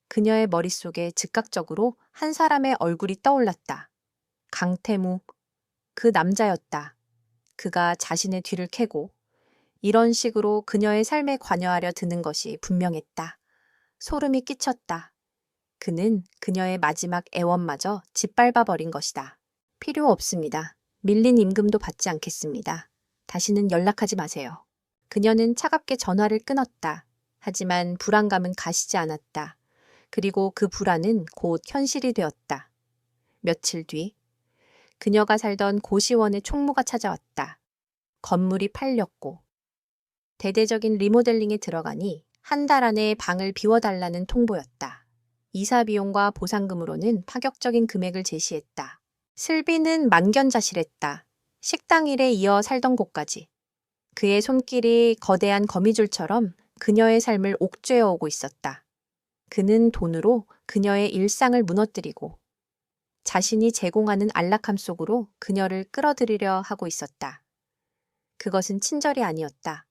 그녀의 머릿속에 즉각적으로 한 사람의 얼굴이 떠올랐다. 강태무. 그 남자였다. 그가 자신의 뒤를 캐고 이런 식으로 그녀의 삶에 관여하려 드는 것이 분명했다. 소름이 끼쳤다. 그는 그녀의 마지막 애원마저 짓밟아버린 것이다. 필요 없습니다. 밀린 임금도 받지 않겠습니다. 다시는 연락하지 마세요. 그녀는 차갑게 전화를 끊었다. 하지만 불안감은 가시지 않았다. 그리고 그 불안은 곧 현실이 되었다. 며칠 뒤 그녀가 살던 고시원의 총무가 찾아왔다. 건물이 팔렸고 대대적인 리모델링에 들어가니 한 달 안에 방을 비워달라는 통보였다. 이사 비용과 보상금으로는 파격적인 금액을 제시했다. 슬비는 만견자실했다. 식당 일에 이어 살던 곳까지. 그의 손길이 거대한 거미줄처럼 그녀의 삶을 옥죄어 오고 있었다. 그는 돈으로 그녀의 일상을 무너뜨리고 자신이 제공하는 안락함 속으로 그녀를 끌어들이려 하고 있었다. 그것은 친절이 아니었다.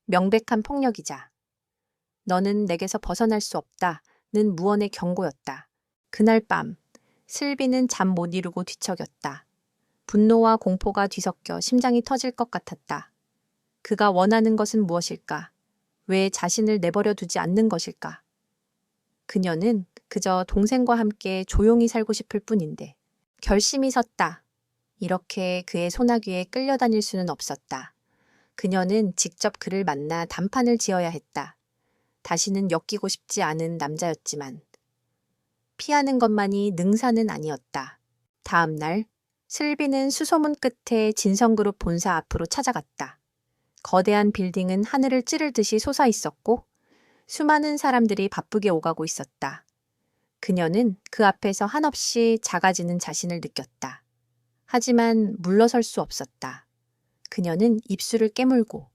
명백한 폭력이자 너는 내게서 벗어날 수 없다는 무언의 경고였다. 그날 밤 슬비는 잠 못 이루고 뒤척였다. 분노와 공포가 뒤섞여 심장이 터질 것 같았다. 그가 원하는 것은 무엇일까? 왜 자신을 내버려 두지 않는 것일까? 그녀는 그저 동생과 함께 조용히 살고 싶을 뿐인데 결심이 섰다. 이렇게 그의 소나귀에 끌려다닐 수는 없었다. 그녀는 직접 그를 만나 단판을 지어야 했다. 다시는 엮이고 싶지 않은 남자였지만 피하는 것만이 능사는 아니었다. 다음 날 슬비는 수소문 끝에 진성그룹 본사 앞으로 찾아갔다. 거대한 빌딩은 하늘을 찌를 듯이 솟아 있었고 수많은 사람들이 바쁘게 오가고 있었다. 그녀는 그 앞에서 한없이 작아지는 자신을 느꼈다. 하지만 물러설 수 없었다. 그녀는 입술을 깨물고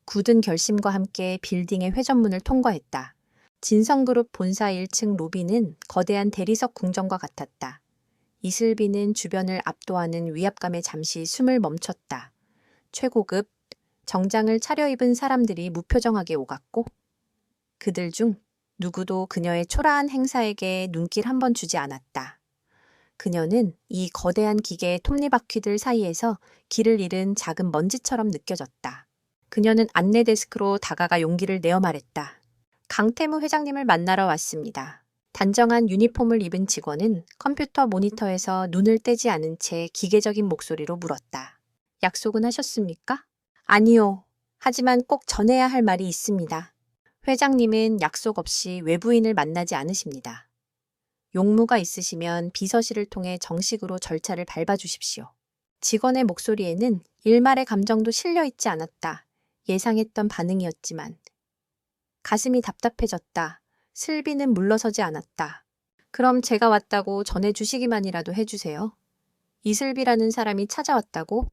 굳은 결심과 함께 빌딩의 회전문을 통과했다. 진성그룹 본사 1층 로비는 거대한 대리석 궁전과 같았다. 이슬비는 주변을 압도하는 위압감에 잠시 숨을 멈췄다. 최고급 정장을 차려입은 사람들이 무표정하게 오갔고 그들 중 누구도 그녀의 초라한 행사에게 눈길 한 번 주지 않았다. 그녀는 이 거대한 기계의 톱니바퀴들 사이에서 길을 잃은 작은 먼지처럼 느껴졌다. 그녀는 안내 데스크로 다가가 용기를 내어 말했다. 강태무 회장님을 만나러 왔습니다. 단정한 유니폼을 입은 직원은 컴퓨터 모니터에서 눈을 떼지 않은 채 기계적인 목소리로 물었다. 약속은 하셨습니까? 아니요. 하지만 꼭 전해야 할 말이 있습니다. 회장님은 약속 없이 외부인을 만나지 않으십니다. 용무가 있으시면 비서실을 통해 정식으로 절차를 밟아주십시오. 직원의 목소리에는 일말의 감정도 실려 있지 않았다. 예상했던 반응이었지만 가슴이 답답해졌다. 슬비는 물러서지 않았다. 그럼 제가 왔다고 전해주시기만이라도 해주세요. 이슬비라는 사람이 찾아왔다고?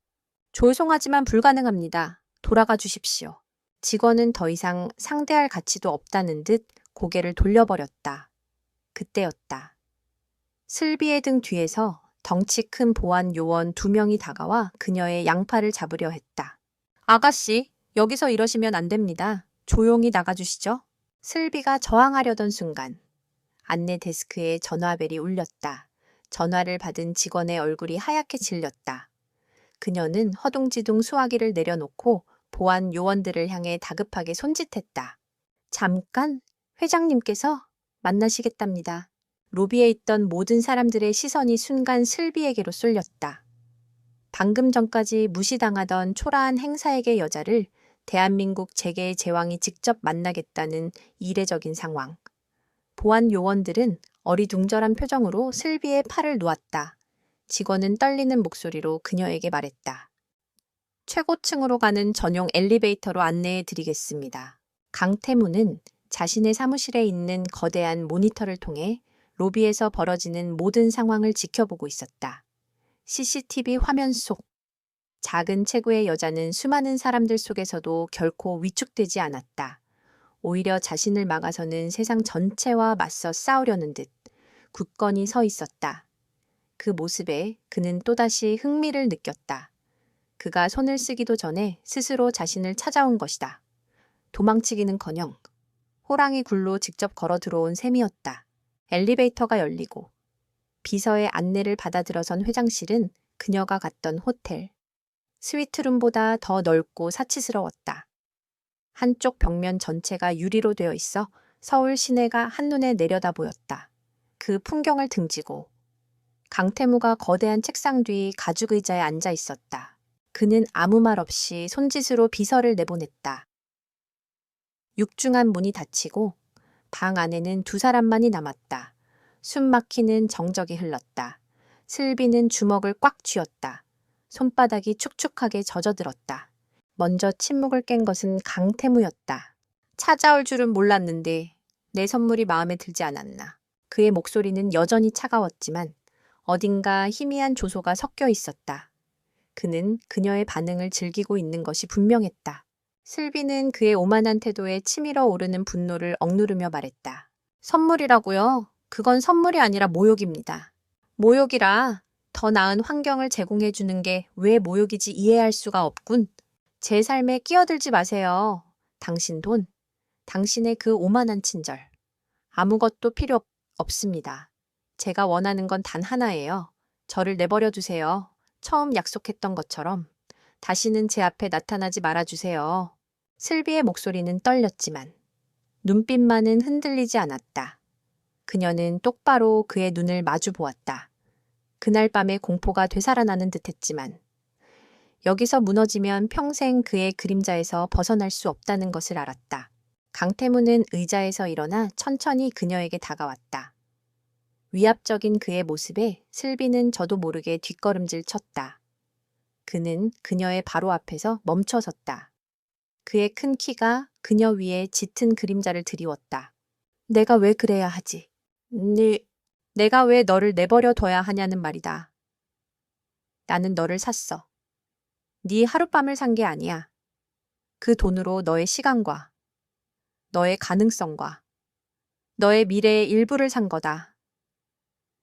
죄송하지만 불가능합니다. 돌아가 주십시오. 직원은 더 이상 상대할 가치도 없다는 듯 고개를 돌려버렸다. 그때였다. 슬비의 등 뒤에서 덩치 큰 보안 요원 2명이 다가와 그녀의 양팔을 잡으려 했다. 아가씨, 여기서 이러시면 안 됩니다. 조용히 나가주시죠. 슬비가 저항하려던 순간 안내 데스크에 전화벨이 울렸다. 전화를 받은 직원의 얼굴이 하얗게 질렸다. 그녀는 허둥지둥 수화기를 내려놓고 보안 요원들을 향해 다급하게 손짓했다. 잠깐, 회장님께서 만나시겠답니다. 로비에 있던 모든 사람들의 시선이 순간 슬비에게로 쏠렸다. 방금 전까지 무시당하던 초라한 행사에게 여자를 대한민국 재계의 제왕이 직접 만나겠다는 이례적인 상황. 보안 요원들은 어리둥절한 표정으로 슬비의 팔을 놓았다. 직원은 떨리는 목소리로 그녀에게 말했다. 최고층으로 가는 전용 엘리베이터로 안내해 드리겠습니다. 강태무는 자신의 사무실에 있는 거대한 모니터를 통해 로비에서 벌어지는 모든 상황을 지켜보고 있었다. CCTV 화면 속 작은 체구의 여자는 수많은 사람들 속에서도 결코 위축되지 않았다. 오히려 자신을 막아서는 세상 전체와 맞서 싸우려는 듯 굳건히 서 있었다. 그 모습에 그는 또다시 흥미를 느꼈다. 그가 손을 쓰기도 전에 스스로 자신을 찾아온 것이다. 도망치기는커녕 호랑이 굴로 직접 걸어 들어온 셈이었다. 엘리베이터가 열리고 비서의 안내를 받아들어선 회장실은 그녀가 갔던 호텔. 스위트룸보다 더 넓고 사치스러웠다. 한쪽 벽면 전체가 유리로 되어 있어 서울 시내가 한눈에 내려다 보였다. 그 풍경을 등지고 강태무가 거대한 책상 뒤 가죽 의자에 앉아 있었다. 그는 아무 말 없이 손짓으로 비서를 내보냈다. 육중한 문이 닫히고 방 안에는 두 사람만이 남았다. 숨 막히는 정적이 흘렀다. 슬비는 주먹을 꽉 쥐었다. 손바닥이 축축하게 젖어들었다. 먼저 침묵을 깬 것은 강태무였다. 찾아올 줄은 몰랐는데 내 선물이 마음에 들지 않았나. 그의 목소리는 여전히 차가웠지만 어딘가 희미한 조소가 섞여 있었다. 그는 그녀의 반응을 즐기고 있는 것이 분명했다. 슬비는 그의 오만한 태도에 치밀어 오르는 분노를 억누르며 말했다. 선물이라고요? 그건 선물이 아니라 모욕입니다. 모욕이라 더 나은 환경을 제공해 주는 게 왜 모욕이지 이해할 수가 없군. 제 삶에 끼어들지 마세요. 당신 돈, 당신의 그 오만한 친절. 아무것도 필요 없습니다. 제가 원하는 건 단 하나예요. 저를 내버려 두세요. 처음 약속했던 것처럼 다시는 제 앞에 나타나지 말아주세요. 슬비의 목소리는 떨렸지만 눈빛만은 흔들리지 않았다. 그녀는 똑바로 그의 눈을 마주 보았다. 그날 밤의 공포가 되살아나는 듯했지만 여기서 무너지면 평생 그의 그림자에서 벗어날 수 없다는 것을 알았다. 강태무는 의자에서 일어나 천천히 그녀에게 다가왔다. 위압적인 그의 모습에 슬비는 저도 모르게 뒷걸음질 쳤다. 그는 그녀의 바로 앞에서 멈춰 섰다. 그의 큰 키가 그녀 위에 짙은 그림자를 드리웠다. 내가 왜 그래야 하지? 내가 왜 너를 내버려 둬야 하냐는 말이다. 나는 너를 샀어. 네 하룻밤을 산 게 아니야. 그 돈으로 너의 시간과 너의 가능성과 너의 미래의 일부를 산 거다.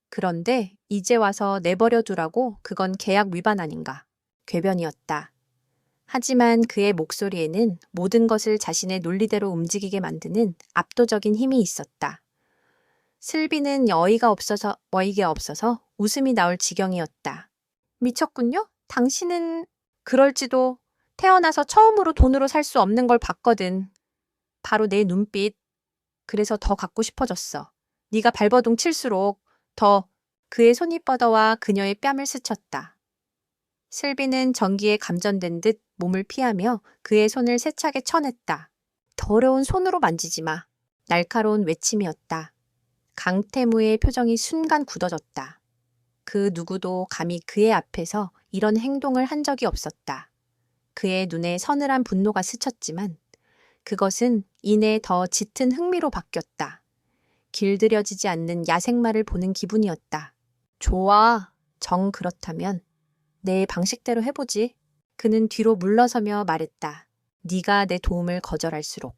그런데 이제 와서 내버려 두라고 그건 계약 위반 아닌가. 궤변이었다. 하지만 그의 목소리에는 모든 것을 자신의 논리대로 움직이게 만드는 압도적인 힘이 있었다. 슬비는 어이가 없어서 웃음이 나올 지경이었다. 미쳤군요? 당신은 그럴지도 태어나서 처음으로 돈으로 살 수 없는 걸 봤거든. 바로 내 눈빛. 그래서 더 갖고 싶어졌어. 네가 발버둥 칠수록 더. 그의 손이 뻗어와 그녀의 뺨을 스쳤다. 슬비는 전기에 감전된 듯 몸을 피하며 그의 손을 세차게 쳐냈다. 더러운 손으로 만지지 마. 날카로운 외침이었다. 강태무의 표정이 순간 굳어졌다. 그 누구도 감히 그의 앞에서 이런 행동을 한 적이 없었다. 그의 눈에 서늘한 분노가 스쳤지만 그것은 이내 더 짙은 흥미로 바뀌었다. 길들여지지 않는 야생마를 보는 기분이었다. 좋아, 정 그렇다면 내 방식대로 해보지. 그는 뒤로 물러서며 말했다. 네가 내 도움을 거절할수록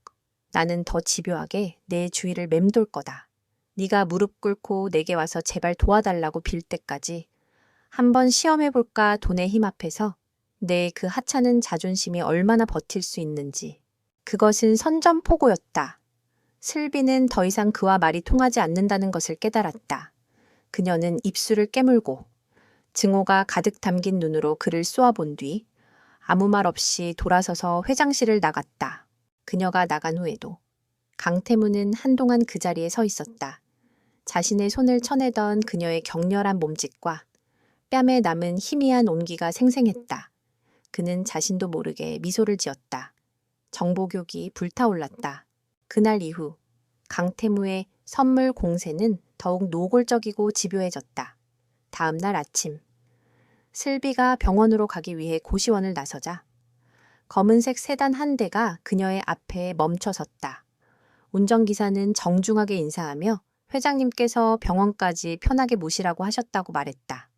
나는 더 집요하게 내 주위를 맴돌 거다. 네가 무릎 꿇고 내게 와서 제발 도와달라고 빌 때까지 한번 시험해볼까 돈의 힘 앞에서 내 그 하찮은 자존심이 얼마나 버틸 수 있는지. 그것은 선전포고였다. 슬비는 더 이상 그와 말이 통하지 않는다는 것을 깨달았다. 그녀는 입술을 깨물고 증오가 가득 담긴 눈으로 그를 쏘아본 뒤 아무 말 없이 돌아서서 회장실을 나갔다. 그녀가 나간 후에도 강태무는 한동안 그 자리에 서 있었다. 자신의 손을 쳐내던 그녀의 격렬한 몸짓과 뺨에 남은 희미한 온기가 생생했다. 그는 자신도 모르게 미소를 지었다. 정보교기 불타올랐다. 그날 이후 강태무의 선물 공세는 더욱 노골적이고 집요해졌다. 다음 날 아침, 슬비가 병원으로 가기 위해 고시원을 나서자 검은색 세단 한 대가 그녀의 앞에 멈춰 섰다. 운전기사는 정중하게 인사하며 회장님께서 병원까지 편하게 모시라고 하셨다고 말했다.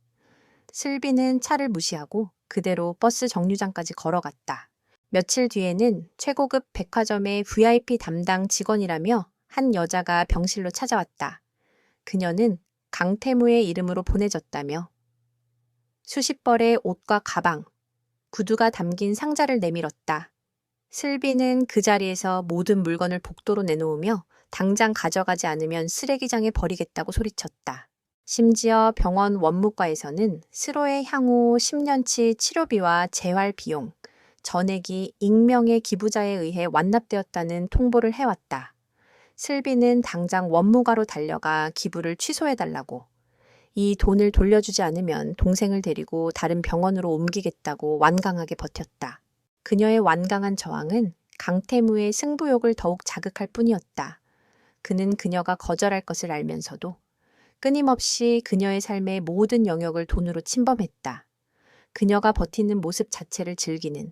슬비는 차를 무시하고 그대로 버스 정류장까지 걸어갔다. 며칠 뒤에는 최고급 백화점의 VIP 담당 직원이라며 한 여자가 병실로 찾아왔다. 그녀는 강태무의 이름으로 보내졌다며 수십 벌의 옷과 가방, 구두가 담긴 상자를 내밀었다. 슬비는 그 자리에서 모든 물건을 복도로 내놓으며 당장 가져가지 않으면 쓰레기장에 버리겠다고 소리쳤다. 심지어 병원 원무과에서는 스로의 향후 10년치 치료비와 재활 비용, 전액이 익명의 기부자에 의해 완납되었다는 통보를 해왔다. 슬비는 당장 원무과로 달려가 기부를 취소해달라고, 이 돈을 돌려주지 않으면 동생을 데리고 다른 병원으로 옮기겠다고 완강하게 버텼다. 그녀의 완강한 저항은 강태무의 승부욕을 더욱 자극할 뿐이었다. 그는 그녀가 거절할 것을 알면서도 끊임없이 그녀의 삶의 모든 영역을 돈으로 침범했다. 그녀가 버티는 모습 자체를 즐기는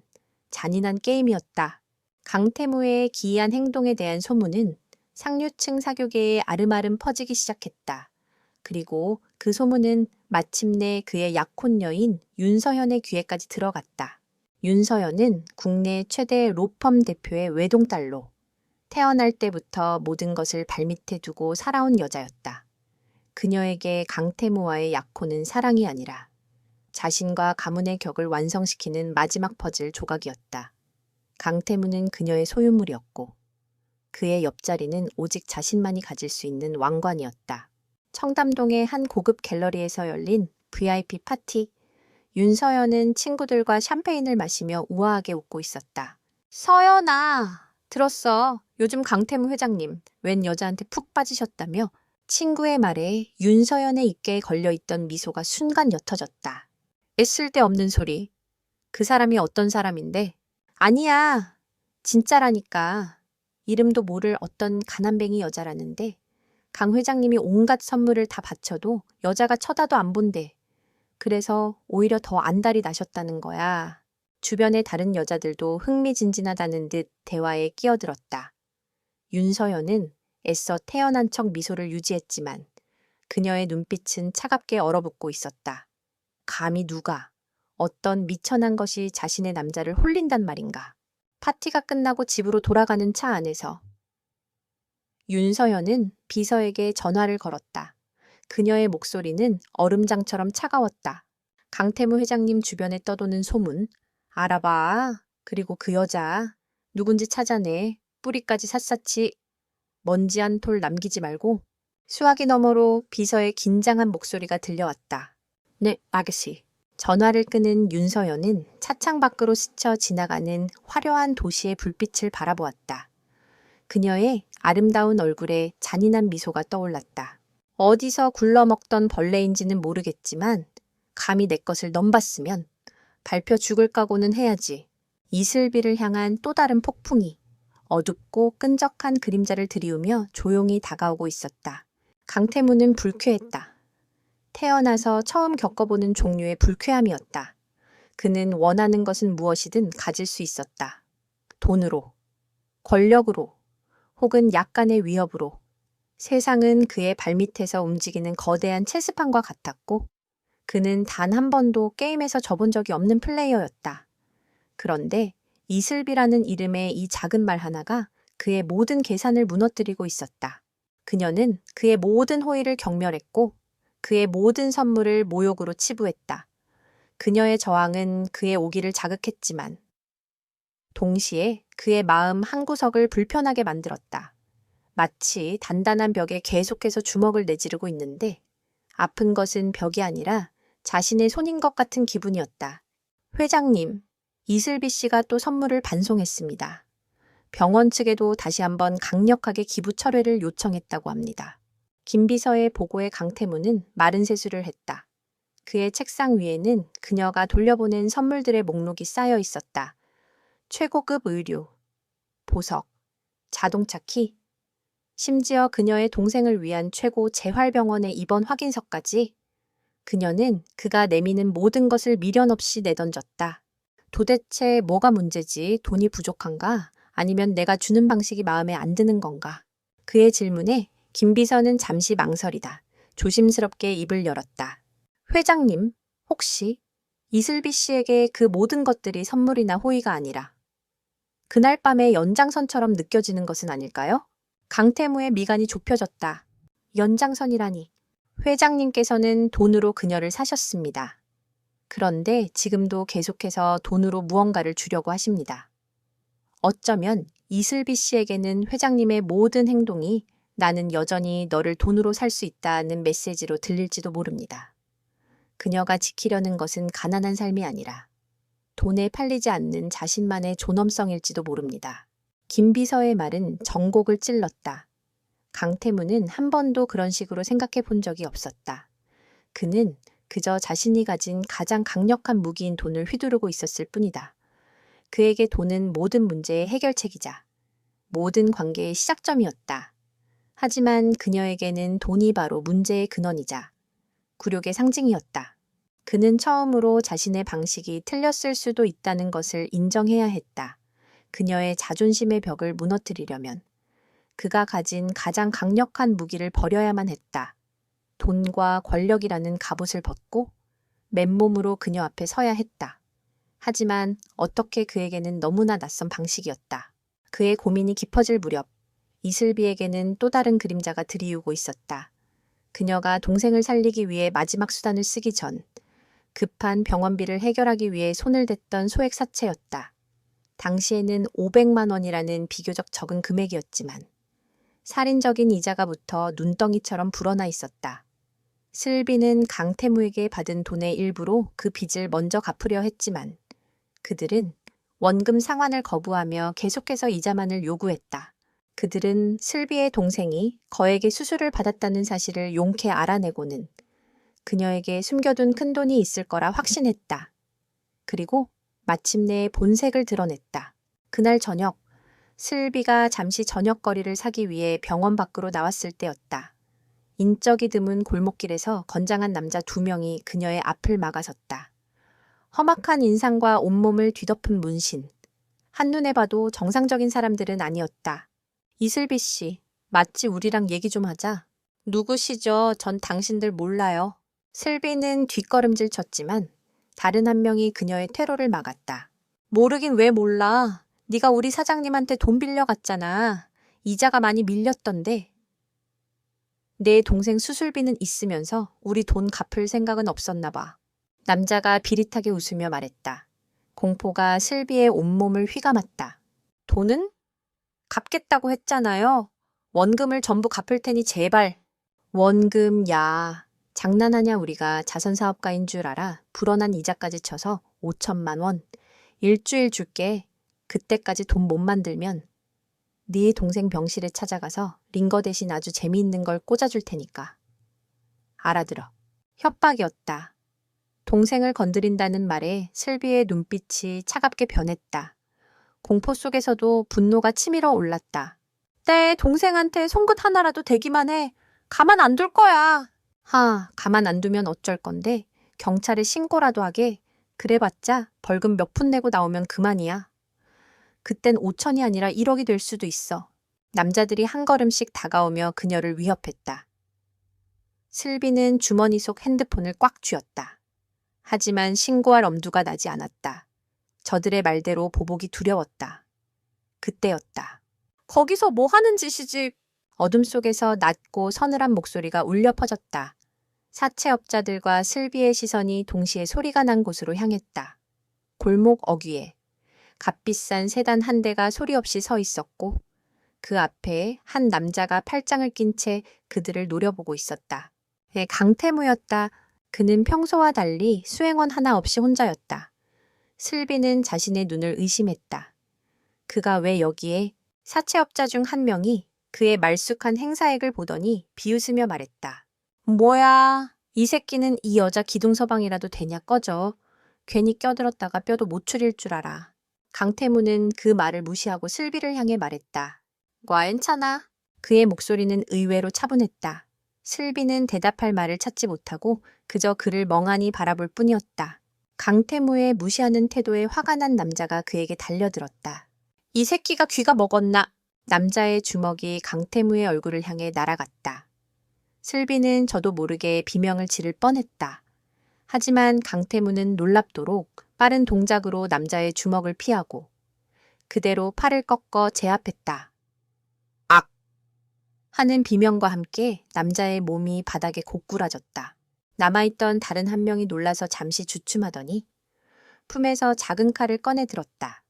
잔인한 게임이었다. 강태무의 기이한 행동에 대한 소문은 상류층 사교계에 아름아름 퍼지기 시작했다. 그리고 그 소문은 마침내 그의 약혼녀인 윤서현의 귀에까지 들어갔다. 윤서현은 국내 최대 로펌 대표의 외동딸로 태어날 때부터 모든 것을 발밑에 두고 살아온 여자였다. 그녀에게 강태무와의 약혼은 사랑이 아니라 자신과 가문의 격을 완성시키는 마지막 퍼즐 조각이었다. 강태무는 그녀의 소유물이었고 그의 옆자리는 오직 자신만이 가질 수 있는 왕관이었다. 청담동의 한 고급 갤러리에서 열린 VIP 파티. 윤서연은 친구들과 샴페인을 마시며 우아하게 웃고 있었다. 서연아, 들었어. 요즘 강태무 회장님 웬 여자한테 푹 빠지셨다며? 친구의 말에 윤서연의 입가에 걸려있던 미소가 순간 옅어졌다. 애쓸 데 없는 소리. 그 사람이 어떤 사람인데? 아니야. 진짜라니까. 이름도 모를 어떤 가난뱅이 여자라는데 강 회장님이 온갖 선물을 다 바쳐도 여자가 쳐다도 안 본대. 그래서 오히려 더 안달이 나셨다는 거야. 주변의 다른 여자들도 흥미진진하다는 듯 대화에 끼어들었다. 윤서연은 애써 태연한 척 미소를 유지했지만 그녀의 눈빛은 차갑게 얼어붙고 있었다. 감히 누가, 어떤 미천한 것이 자신의 남자를 홀린단 말인가. 파티가 끝나고 집으로 돌아가는 차 안에서 윤서연은 비서에게 전화를 걸었다. 그녀의 목소리는 얼음장처럼 차가웠다. 강태무 회장님 주변에 떠도는 소문. 알아봐. 그리고 그 여자. 누군지 찾아내. 뿌리까지 샅샅이. 먼지 한 톨 남기지 말고. 수화기 너머로 비서의 긴장한 목소리가 들려왔다. 네, 아가씨. 전화를 끄는 윤서연은 차창 밖으로 스쳐 지나가는 화려한 도시의 불빛을 바라보았다. 그녀의 아름다운 얼굴에 잔인한 미소가 떠올랐다. 어디서 굴러먹던 벌레인지는 모르겠지만 감히 내 것을 넘봤으면 밟혀 죽을 각오는 해야지. 이슬비를 향한 또 다른 폭풍이 어둡고 끈적한 그림자를 들이우며 조용히 다가오고 있었다. 강태무는 불쾌했다. 태어나서 처음 겪어보는 종류의 불쾌함이었다. 그는 원하는 것은 무엇이든 가질 수 있었다. 돈으로, 권력으로, 혹은 약간의 위협으로. 세상은 그의 발밑에서 움직이는 거대한 체스판과 같았고 그는 단 한 번도 게임에서 져본 적이 없는 플레이어였다. 그런데 이슬비라는 이름의 이 작은 말 하나가 그의 모든 계산을 무너뜨리고 있었다. 그녀는 그의 모든 호의를 경멸했고 그의 모든 선물을 모욕으로 치부했다. 그녀의 저항은 그의 오기를 자극했지만 동시에 그의 마음 한구석을 불편하게 만들었다. 마치 단단한 벽에 계속해서 주먹을 내지르고 있는데 아픈 것은 벽이 아니라 자신의 손인 것 같은 기분이었다. 회장님, 이슬비 씨가 또 선물을 반송했습니다. 병원 측에도 다시 한번 강력하게 기부 철회를 요청했다고 합니다. 김 비서의 보고에 강태무는 마른 세수를 했다. 그의 책상 위에는 그녀가 돌려보낸 선물들의 목록이 쌓여 있었다. 최고급 의류, 보석, 자동차 키, 심지어 그녀의 동생을 위한 최고 재활병원의 입원 확인서까지. 그녀는 그가 내미는 모든 것을 미련 없이 내던졌다. 도대체 뭐가 문제지? 돈이 부족한가? 아니면 내가 주는 방식이 마음에 안 드는 건가? 그의 질문에 김 비서는 잠시 망설이다. 조심스럽게 입을 열었다. 회장님, 혹시 이슬비 씨에게 그 모든 것들이 선물이나 호의가 아니라 그날 밤의 연장선처럼 느껴지는 것은 아닐까요? 강태무의 미간이 좁혀졌다. 연장선이라니. 회장님께서는 돈으로 그녀를 사셨습니다. 그런데 지금도 계속해서 돈으로 무언가를 주려고 하십니다. 어쩌면 이슬비 씨에게는 회장님의 모든 행동이 나는 여전히 너를 돈으로 살 수 있다는 메시지로 들릴지도 모릅니다. 그녀가 지키려는 것은 가난한 삶이 아니라 돈에 팔리지 않는 자신만의 존엄성일지도 모릅니다. 김 비서의 말은 정곡을 찔렀다. 강태무는 한 번도 그런 식으로 생각해 본 적이 없었다. 그는 그저 자신이 가진 가장 강력한 무기인 돈을 휘두르고 있었을 뿐이다. 그에게 돈은 모든 문제의 해결책이자 모든 관계의 시작점이었다. 하지만 그녀에게는 돈이 바로 문제의 근원이자 굴욕의 상징이었다. 그는 처음으로 자신의 방식이 틀렸을 수도 있다는 것을 인정해야 했다. 그녀의 자존심의 벽을 무너뜨리려면 그가 가진 가장 강력한 무기를 버려야만 했다. 돈과 권력이라는 갑옷을 벗고 맨몸으로 그녀 앞에 서야 했다. 하지만 어떻게 그에게는 너무나 낯선 방식이었다. 그의 고민이 깊어질 무렵 이슬비에게는 또 다른 그림자가 들이우고 있었다. 그녀가 동생을 살리기 위해 마지막 수단을 쓰기 전 급한 병원비를 해결하기 위해 손을 댔던 소액 사채였다. 당시에는 500만 원이라는 비교적 적은 금액이었지만 살인적인 이자가 붙어 눈덩이처럼 불어나 있었다. 슬비는 강태무에게 받은 돈의 일부로 그 빚을 먼저 갚으려 했지만 그들은 원금 상환을 거부하며 계속해서 이자만을 요구했다. 그들은 슬비의 동생이 거액의 수술을 받았다는 사실을 용케 알아내고는 그녀에게 숨겨둔 큰돈이 있을 거라 확신했다. 그리고 마침내 본색을 드러냈다. 그날 저녁, 슬비가 잠시 저녁거리를 사기 위해 병원 밖으로 나왔을 때였다. 인적이 드문 골목길에서 건장한 남자 2명이 그녀의 앞을 막아섰다. 험악한 인상과 온몸을 뒤덮은 문신. 한눈에 봐도 정상적인 사람들은 아니었다. 이슬비 씨, 마치 우리랑 얘기 좀 하자. 누구시죠? 전 당신들 몰라요. 슬비는 뒷걸음질 쳤지만 다른 한 명이 그녀의 퇴로를 막았다. 모르긴 왜 몰라. 네가 우리 사장님한테 돈 빌려갔잖아. 이자가 많이 밀렸던데. 내 동생 수술비는 있으면서 우리 돈 갚을 생각은 없었나 봐. 남자가 비릿하게 웃으며 말했다. 공포가 슬비의 온몸을 휘감았다. 돈은? 갚겠다고 했잖아요. 원금을 전부 갚을 테니 제발. 원금, 야. 장난하냐 우리가 자선사업가인 줄 알아. 불어난 이자까지 쳐서 5천만 원. 일주일 줄게. 그때까지 돈 못 만들면 네 동생 병실에 찾아가서 링거 대신 아주 재미있는 걸 꽂아줄 테니까. 알아들어. 협박이었다. 동생을 건드린다는 말에 슬비의 눈빛이 차갑게 변했다. 공포 속에서도 분노가 치밀어 올랐다. 내 동생한테 송곳 하나라도 대기만 해. 가만 안 둘 거야. 가만 안 두면 어쩔 건데 경찰에 신고라도 하게. 그래봤자 벌금 몇 푼 내고 나오면 그만이야. 그땐 5천이 아니라 1억이 될 수도 있어. 남자들이 한 걸음씩 다가오며 그녀를 위협했다. 슬비는 주머니 속 핸드폰을 꽉 쥐었다. 하지만 신고할 엄두가 나지 않았다. 저들의 말대로 보복이 두려웠다. 그때였다. 거기서 뭐 하는 짓이지? 어둠 속에서 낮고 서늘한 목소리가 울려 퍼졌다. 사채업자들과 슬비의 시선이 동시에 소리가 난 곳으로 향했다. 골목 어귀에 값비싼 세단 한 대가 소리 없이 서 있었고 그 앞에 한 남자가 팔짱을 낀 채 그들을 노려보고 있었다. 강태무였다. 그는 평소와 달리 수행원 하나 없이 혼자였다. 슬비는 자신의 눈을 의심했다. 그가 왜 여기에? 사채업자 중 한 명이 그의 말쑥한 행사액을 보더니 비웃으며 말했다. 뭐야, 이 새끼는 이 여자 기둥서방이라도 되냐 꺼져. 괜히 껴들었다가 뼈도 못 추릴 줄 알아. 강태무는 그 말을 무시하고 슬비를 향해 말했다. 괜찮아. 그의 목소리는 의외로 차분했다. 슬비는 대답할 말을 찾지 못하고 그저 그를 멍하니 바라볼 뿐이었다. 강태무의 무시하는 태도에 화가 난 남자가 그에게 달려들었다. 이 새끼가 귀가 먹었나? 남자의 주먹이 강태무의 얼굴을 향해 날아갔다. 슬비는 저도 모르게 비명을 지를 뻔했다. 하지만 강태무는 놀랍도록 빠른 동작으로 남자의 주먹을 피하고 그대로 팔을 꺾어 제압했다. 악! 하는 비명과 함께 남자의 몸이 바닥에 고꾸라졌다. 남아있던 다른 한 명이 놀라서 잠시 주춤하더니 품에서 작은 칼을 꺼내 들었다.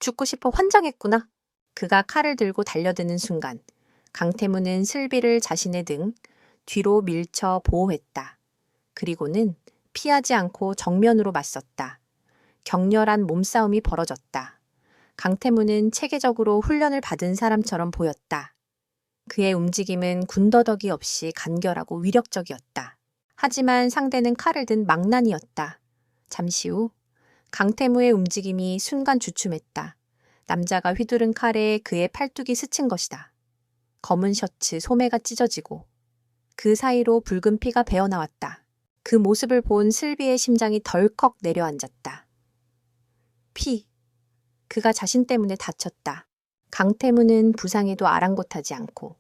죽고 싶어 환장했구나. 그가 칼을 들고 달려드는 순간 강태무는 슬비를 자신의 등 뒤로 밀쳐 보호했다. 그리고는 피하지 않고 정면으로 맞섰다. 격렬한 몸싸움이 벌어졌다. 강태무는 체계적으로 훈련을 받은 사람처럼 보였다. 그의 움직임은 군더더기 없이 간결하고 위력적이었다. 하지만 상대는 칼을 든 망난이었다. 잠시 후 강태무의 움직임이 순간 주춤했다. 남자가 휘두른 칼에 그의 팔뚝이 스친 것이다. 검은 셔츠 소매가 찢어지고 그 사이로 붉은 피가 배어나왔다. 그 모습을 본 슬비의 심장이 덜컥 내려앉았다. 피. 그가 자신 때문에 다쳤다. 강태무는 부상에도 아랑곳하지 않고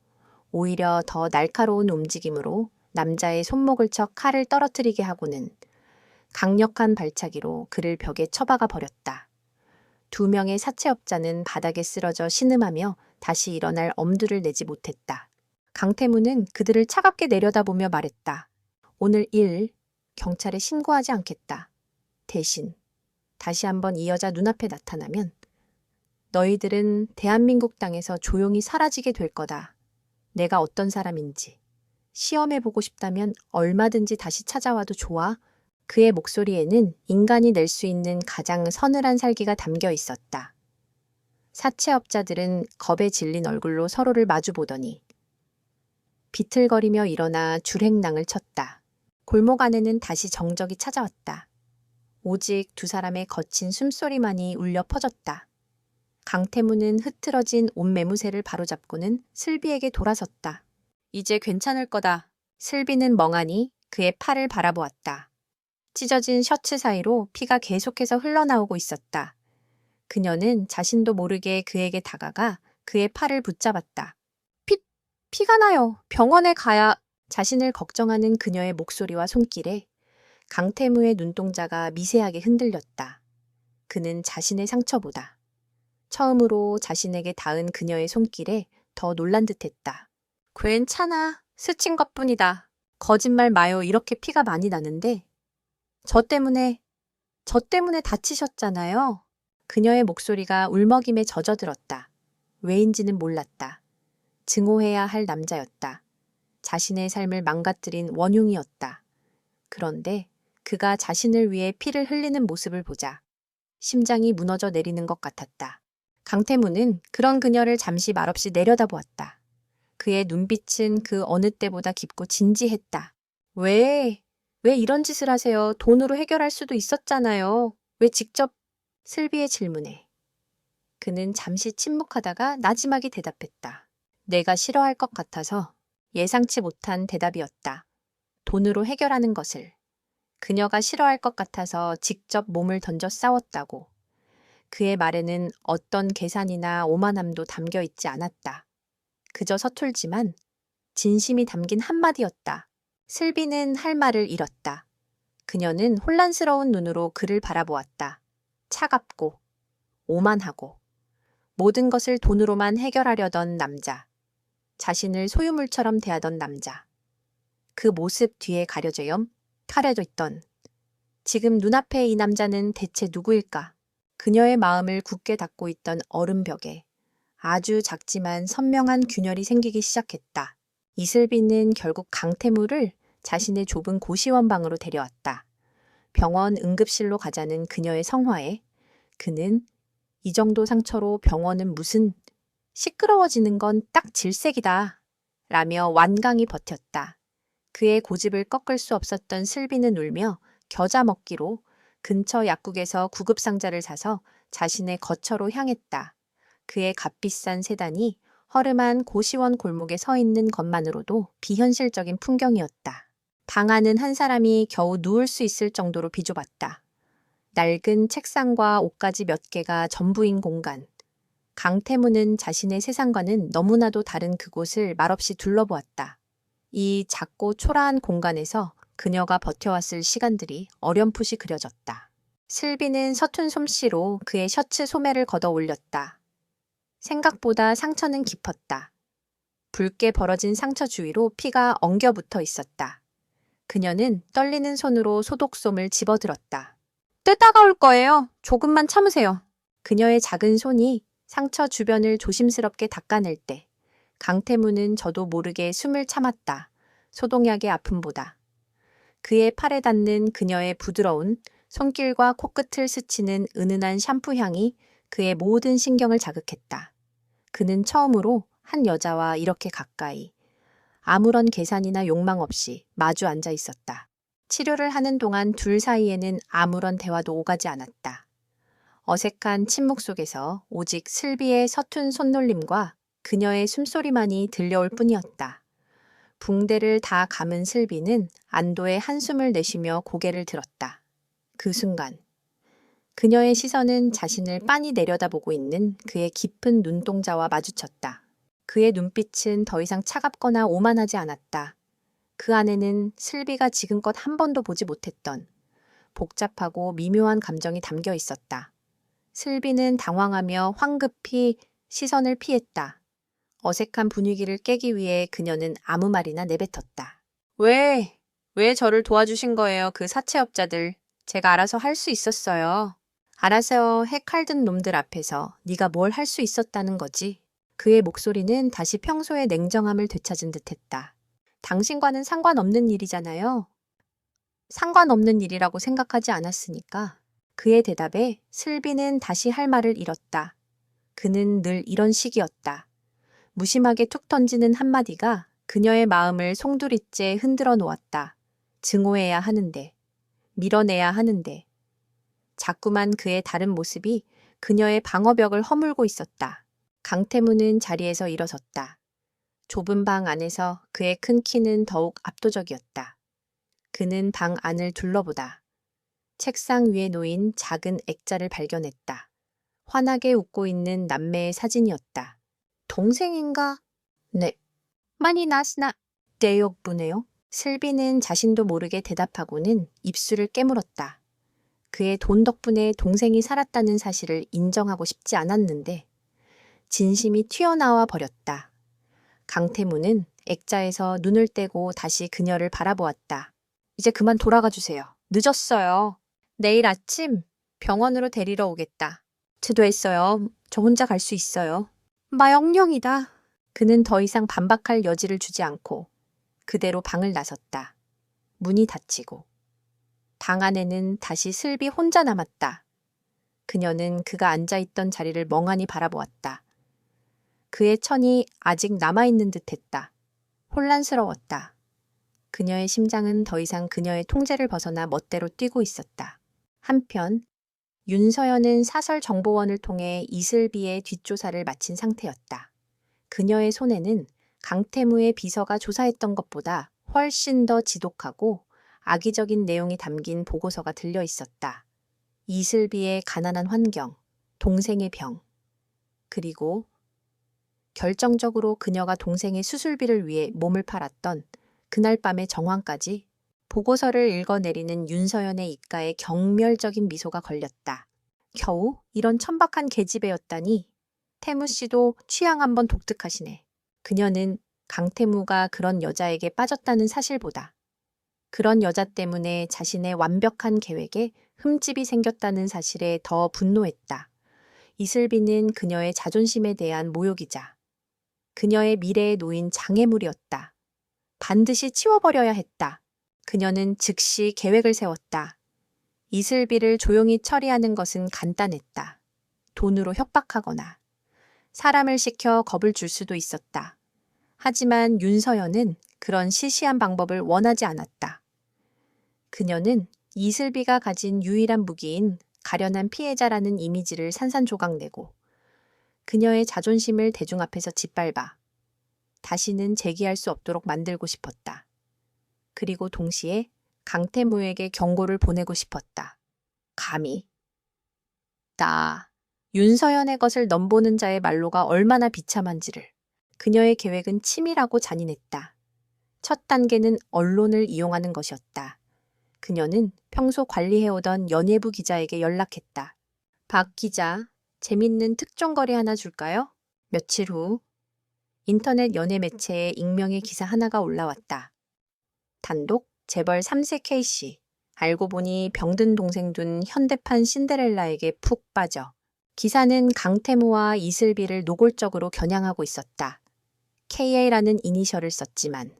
오히려 더 날카로운 움직임으로 남자의 손목을 쳐 칼을 떨어뜨리게 하고는 강력한 발차기로 그를 벽에 처박아 버렸다. 두 명의 사채업자는 바닥에 쓰러져 신음하며 다시 일어날 엄두를 내지 못했다. 강태무는 그들을 차갑게 내려다보며 말했다. 오늘 경찰에 신고하지 않겠다. 대신 다시 한번 이 여자 눈앞에 나타나면 너희들은 대한민국 땅에서 조용히 사라지게 될 거다. 내가 어떤 사람인지 시험해보고 싶다면 얼마든지 다시 찾아와도 좋아. 그의 목소리에는 인간이 낼 수 있는 가장 서늘한 살기가 담겨 있었다. 사채업자들은 겁에 질린 얼굴로 서로를 마주보더니 비틀거리며 일어나 줄행랑을 쳤다. 골목 안에는 다시 정적이 찾아왔다. 오직 두 사람의 거친 숨소리만이 울려 퍼졌다. 강태무는 흐트러진 옷매무새를 바로잡고는 슬비에게 돌아섰다. 이제 괜찮을 거다. 슬비는 멍하니 그의 팔을 바라보았다. 찢어진 셔츠 사이로 피가 계속해서 흘러나오고 있었다. 그녀는 자신도 모르게 그에게 다가가 그의 팔을 붙잡았다. 피가 나요. 병원에 가야. 자신을 걱정하는 그녀의 목소리와 손길에 강태무의 눈동자가 미세하게 흔들렸다. 그는 자신의 상처보다 처음으로 자신에게 닿은 그녀의 손길에 더 놀란 듯했다. 괜찮아. 스친 것뿐이다. 거짓말 마요. 이렇게 피가 많이 나는데. 저 때문에 다치셨잖아요. 그녀의 목소리가 울먹임에 젖어들었다. 왜인지는 몰랐다. 증오해야 할 남자였다. 자신의 삶을 망가뜨린 원흉이었다. 그런데 그가 자신을 위해 피를 흘리는 모습을 보자 심장이 무너져 내리는 것 같았다. 강태무는 그런 그녀를 잠시 말없이 내려다보았다. 그의 눈빛은 그 어느 때보다 깊고 진지했다. 왜 이런 짓을 하세요? 돈으로 해결할 수도 있었잖아요. 왜 직접? 슬비의 질문에 그는 잠시 침묵하다가 나지막이 대답했다. 내가 싫어할 것 같아서. 예상치 못한 대답이었다. 돈으로 해결하는 것을. 그녀가 싫어할 것 같아서 직접 몸을 던져 싸웠다고. 그의 말에는 어떤 계산이나 오만함도 담겨 있지 않았다. 그저 서툴지만 진심이 담긴 한마디였다. 슬비는 할 말을 잃었다. 그녀는 혼란스러운 눈으로 그를 바라보았다. 차갑고 오만하고 모든 것을 돈으로만 해결하려던 남자. 자신을 소유물처럼 대하던 남자. 그 모습 뒤에 가려져 있던 지금 눈앞에 이 남자는 대체 누구일까? 그녀의 마음을 굳게 닫고 있던 얼음벽에 아주 작지만 선명한 균열이 생기기 시작했다. 이슬비는 결국 강태무를 자신의 좁은 고시원방으로 데려왔다. 병원 응급실로 가자는 그녀의 성화에 그는 이 정도 상처로 병원은 무슨 시끄러워지는 건 딱 질색이다 라며 완강히 버텼다. 그의 고집을 꺾을 수 없었던 슬비는 울며 겨자 먹기로 근처 약국에서 구급상자를 사서 자신의 거처로 향했다. 그의 값비싼 세단이 허름한 고시원 골목에 서 있는 것만으로도 비현실적인 풍경이었다. 방 안은 한 사람이 겨우 누울 수 있을 정도로 비좁았다. 낡은 책상과 옷가지 몇 개가 전부인 공간. 강태무는 자신의 세상과는 너무나도 다른 그곳을 말없이 둘러보았다. 이 작고 초라한 공간에서 그녀가 버텨왔을 시간들이 어렴풋이 그려졌다. 슬비는 서툰 솜씨로 그의 셔츠 소매를 걷어 올렸다. 생각보다 상처는 깊었다. 붉게 벌어진 상처 주위로 피가 엉겨붙어 있었다. 그녀는 떨리는 손으로 소독솜을 집어들었다. 때 따가울 거예요. 조금만 참으세요. 그녀의 작은 손이 상처 주변을 조심스럽게 닦아낼 때 강태무는 저도 모르게 숨을 참았다. 소독약의 아픔보다. 그의 팔에 닿는 그녀의 부드러운 손길과 코끝을 스치는 은은한 샴푸 향이 그의 모든 신경을 자극했다. 그는 처음으로 한 여자와 이렇게 가까이 아무런 계산이나 욕망 없이 마주 앉아 있었다. 치료를 하는 동안 둘 사이에는 아무런 대화도 오가지 않았다. 어색한 침묵 속에서 오직 슬비의 서툰 손놀림과 그녀의 숨소리만이 들려올 뿐이었다. 붕대를 다 감은 슬비는 안도의 한숨을 내쉬며 고개를 들었다. 그 순간 그녀의 시선은 자신을 빤히 내려다보고 있는 그의 깊은 눈동자와 마주쳤다. 그의 눈빛은 더 이상 차갑거나 오만하지 않았다. 그 안에는 슬비가 지금껏 한 번도 보지 못했던 복잡하고 미묘한 감정이 담겨 있었다. 슬비는 당황하며 황급히 시선을 피했다. 어색한 분위기를 깨기 위해 그녀는 아무 말이나 내뱉었다. 왜 저를 도와주신 거예요, 그 사채업자들. 제가 알아서 할 수 있었어요. 알아서 해칼든 놈들 앞에서 네가 뭘 할 수 있었다는 거지. 그의 목소리는 다시 평소의 냉정함을 되찾은 듯했다. 당신과는 상관없는 일이잖아요. 상관없는 일이라고 생각하지 않았으니까. 그의 대답에 슬비는 다시 할 말을 잃었다. 그는 늘 이런 식이었다. 무심하게 툭 던지는 한마디가 그녀의 마음을 송두리째 흔들어 놓았다. 증오해야 하는데, 밀어내야 하는데. 자꾸만 그의 다른 모습이 그녀의 방어벽을 허물고 있었다. 강태무는 자리에서 일어섰다. 좁은 방 안에서 그의 큰 키는 더욱 압도적이었다. 그는 방 안을 둘러보다 책상 위에 놓인 작은 액자를 발견했다. 환하게 웃고 있는 남매의 사진이었다. 동생인가? 네. 많이 나스나 대역부네요. 슬비는 자신도 모르게 대답하고는 입술을 깨물었다. 그의 돈 덕분에 동생이 살았다는 사실을 인정하고 싶지 않았는데 진심이 튀어나와 버렸다. 강태무는 액자에서 눈을 떼고 다시 그녀를 바라보았다. 이제 그만 돌아가 주세요. 늦었어요. 내일 아침 병원으로 데리러 오겠다. 됐어요. 저 혼자 갈 수 있어요. 마영령이다. 그는 더 이상 반박할 여지를 주지 않고 그대로 방을 나섰다. 문이 닫히고 방 안에는 다시 슬비 혼자 남았다. 그녀는 그가 앉아있던 자리를 멍하니 바라보았다. 그의 천이 아직 남아있는 듯했다. 혼란스러웠다. 그녀의 심장은 더 이상 그녀의 통제를 벗어나 멋대로 뛰고 있었다. 한편 윤서연은 사설정보원을 통해 이슬비의 뒷조사를 마친 상태였다. 그녀의 손에는 강태무의 비서가 조사했던 것보다 훨씬 더 지독하고 악의적인 내용이 담긴 보고서가 들려 있었다. 이슬비의 가난한 환경, 동생의 병, 그리고 결정적으로 그녀가 동생의 수술비를 위해 몸을 팔았던 그날 밤의 정황까지 보고서를 읽어내리는 윤서연의 입가에 경멸적인 미소가 걸렸다. 겨우 이런 천박한 계집애였다니. 태무 씨도 취향 한번 독특하시네. 그녀는 강태무가 그런 여자에게 빠졌다는 사실보다 그런 여자 때문에 자신의 완벽한 계획에 흠집이 생겼다는 사실에 더 분노했다. 이슬비는 그녀의 자존심에 대한 모욕이자 그녀의 미래에 놓인 장애물이었다. 반드시 치워버려야 했다. 그녀는 즉시 계획을 세웠다. 이슬비를 조용히 처리하는 것은 간단했다. 돈으로 협박하거나 사람을 시켜 겁을 줄 수도 있었다. 하지만 윤서연은 그런 시시한 방법을 원하지 않았다. 그녀는 이슬비가 가진 유일한 무기인 가련한 피해자라는 이미지를 산산조각내고 그녀의 자존심을 대중 앞에서 짓밟아 다시는 재기할 수 없도록 만들고 싶었다. 그리고 동시에 강태무에게 경고를 보내고 싶었다. 감히. 윤서연의 것을 넘보는 자의 말로가 얼마나 비참한지를. 그녀의 계획은 치밀하고 잔인했다. 첫 단계는 언론을 이용하는 것이었다. 그녀는 평소 관리해오던 연예부 기자에게 연락했다. 박 기자, 재밌는 특종거리 하나 줄까요? 며칠 후 인터넷 연예 매체에 익명의 기사 하나가 올라왔다. 단독 재벌 3세 K씨. 알고 보니 병든 동생 둔 현대판 신데렐라에게 푹 빠져. 기사는 강태무와 이슬비를 노골적으로 겨냥하고 있었다. KA라는 이니셜을 썼지만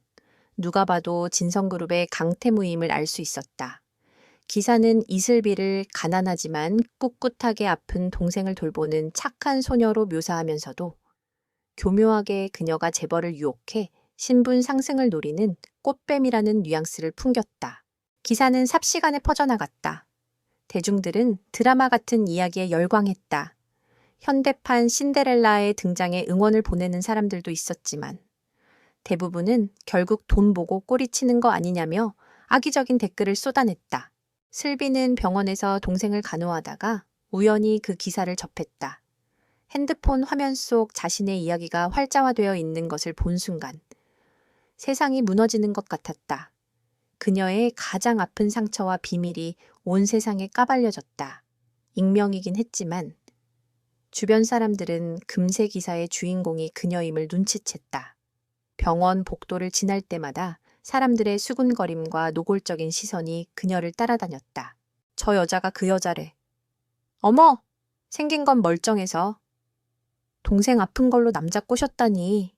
누가 봐도 진성그룹의 강태무임을 알 수 있었다. 기사는 이슬비를 가난하지만 꿋꿋하게 아픈 동생을 돌보는 착한 소녀로 묘사하면서도 교묘하게 그녀가 재벌을 유혹해 신분 상승을 노리는 꽃뱀이라는 뉘앙스를 풍겼다. 기사는 삽시간에 퍼져나갔다. 대중들은 드라마 같은 이야기에 열광했다. 현대판 신데렐라의 등장에 응원을 보내는 사람들도 있었지만 대부분은 결국 돈 보고 꼬리치는 거 아니냐며 악의적인 댓글을 쏟아냈다. 슬비는 병원에서 동생을 간호하다가 우연히 그 기사를 접했다. 핸드폰 화면 속 자신의 이야기가 활자화되어 있는 것을 본 순간 세상이 무너지는 것 같았다. 그녀의 가장 아픈 상처와 비밀이 온 세상에 까발려졌다. 익명이긴 했지만 주변 사람들은 금세 기사의 주인공이 그녀임을 눈치챘다. 병원 복도를 지날 때마다 사람들의 수군거림과 노골적인 시선이 그녀를 따라다녔다. 저 여자가 그 여자래. 어머! 생긴 건 멀쩡해서. 동생 아픈 걸로 남자 꼬셨다니.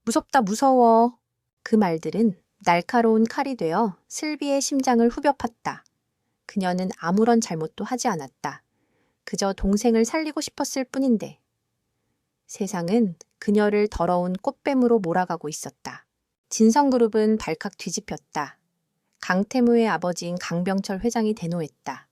무섭다 무서워. 그 말들은 날카로운 칼이 되어 슬비의 심장을 후벼 팠다. 그녀는 아무런 잘못도 하지 않았다. 그저 동생을 살리고 싶었을 뿐인데. 세상은 그녀를 더러운 꽃뱀으로 몰아가고 있었다. 진성그룹은 발칵 뒤집혔다. 강태무의 아버지인 강병철 회장이 대노했다.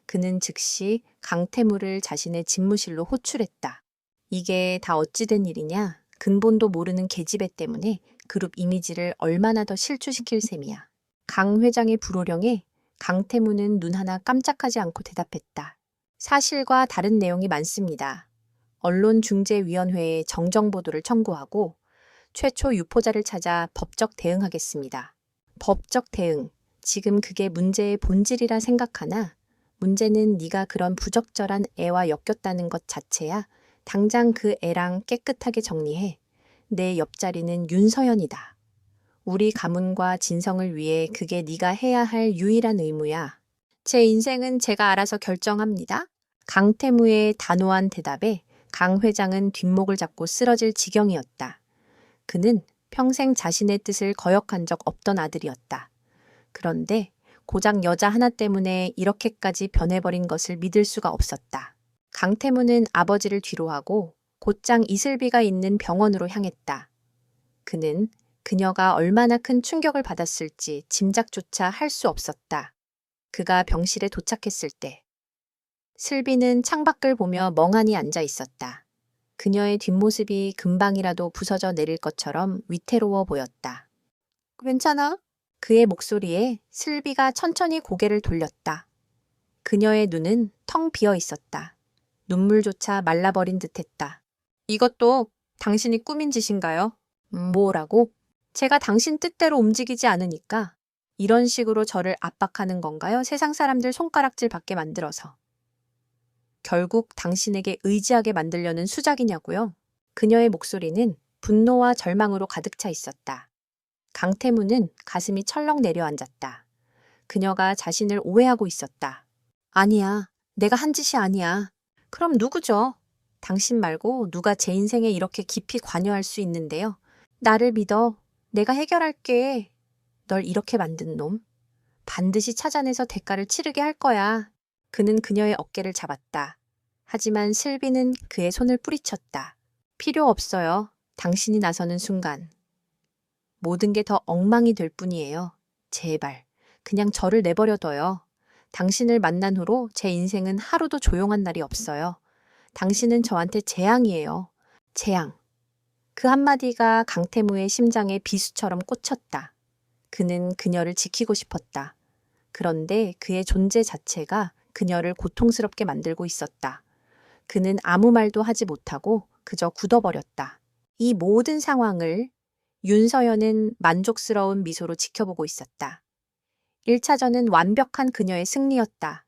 그는 즉시 강태무를 자신의 집무실로 호출했다. 이게 다 어찌된 일이냐? 근본도 모르는 계집애 때문에 그룹 이미지를 얼마나 더 실추시킬 셈이야. 강 회장의 불호령에 강태무는 눈 하나 깜짝하지 않고 대답했다. 사실과 다른 내용이 많습니다. 언론중재위원회에 정정보도를 청구하고 최초 유포자를 찾아 법적 대응하겠습니다. 법적 대응. 지금 그게 문제의 본질이라 생각하나 문제는 네가 그런 부적절한 애와 엮였다는 것 자체야. 당장 그 애랑 깨끗하게 정리해. 내 옆자리는 윤서연이다. 우리 가문과 진성을 위해 그게 네가 해야 할 유일한 의무야. 제 인생은 제가 알아서 결정합니다. 강태무의 단호한 대답에 강 회장은 뒷목을 잡고 쓰러질 지경이었다. 그는 평생 자신의 뜻을 거역한 적 없던 아들이었다. 그런데 고작 여자 하나 때문에 이렇게까지 변해버린 것을 믿을 수가 없었다. 강태무는 아버지를 뒤로하고 곧장 이슬비가 있는 병원으로 향했다. 그는 그녀가 얼마나 큰 충격을 받았을지 짐작조차 할 수 없었다. 그가 병실에 도착했을 때 슬비는 창밖을 보며 멍하니 앉아 있었다. 그녀의 뒷모습이 금방이라도 부서져 내릴 것처럼 위태로워 보였다. 괜찮아? 그의 목소리에 슬비가 천천히 고개를 돌렸다. 그녀의 눈은 텅 비어 있었다. 눈물조차 말라버린 듯했다. 이것도 당신이 꾸민 짓인가요? 뭐라고? 제가 당신 뜻대로 움직이지 않으니까 이런 식으로 저를 압박하는 건가요? 세상 사람들 손가락질 받게 만들어서. 결국 당신에게 의지하게 만들려는 수작이냐고요? 그녀의 목소리는 분노와 절망으로 가득 차 있었다. 강태무는 가슴이 철렁 내려앉았다. 그녀가 자신을 오해하고 있었다. 아니야, 내가 한 짓이 아니야. 그럼 누구죠? 당신 말고 누가 제 인생에 이렇게 깊이 관여할 수 있는데요. 나를 믿어. 내가 해결할게. 널 이렇게 만든 놈. 반드시 찾아내서 대가를 치르게 할 거야. 그는 그녀의 어깨를 잡았다. 하지만 실비는 그의 손을 뿌리쳤다. 필요 없어요. 당신이 나서는 순간. 모든 게 더 엉망이 될 뿐이에요. 제발, 그냥 저를 내버려둬요. 당신을 만난 후로 제 인생은 하루도 조용한 날이 없어요. 당신은 저한테 재앙이에요. 재앙. 그 한마디가 강태무의 심장에 비수처럼 꽂혔다. 그는 그녀를 지키고 싶었다. 그런데 그의 존재 자체가 그녀를 고통스럽게 만들고 있었다. 그는 아무 말도 하지 못하고 그저 굳어버렸다. 이 모든 상황을 윤서연은 만족스러운 미소로 지켜보고 있었다. 1차전은 완벽한 그녀의 승리였다.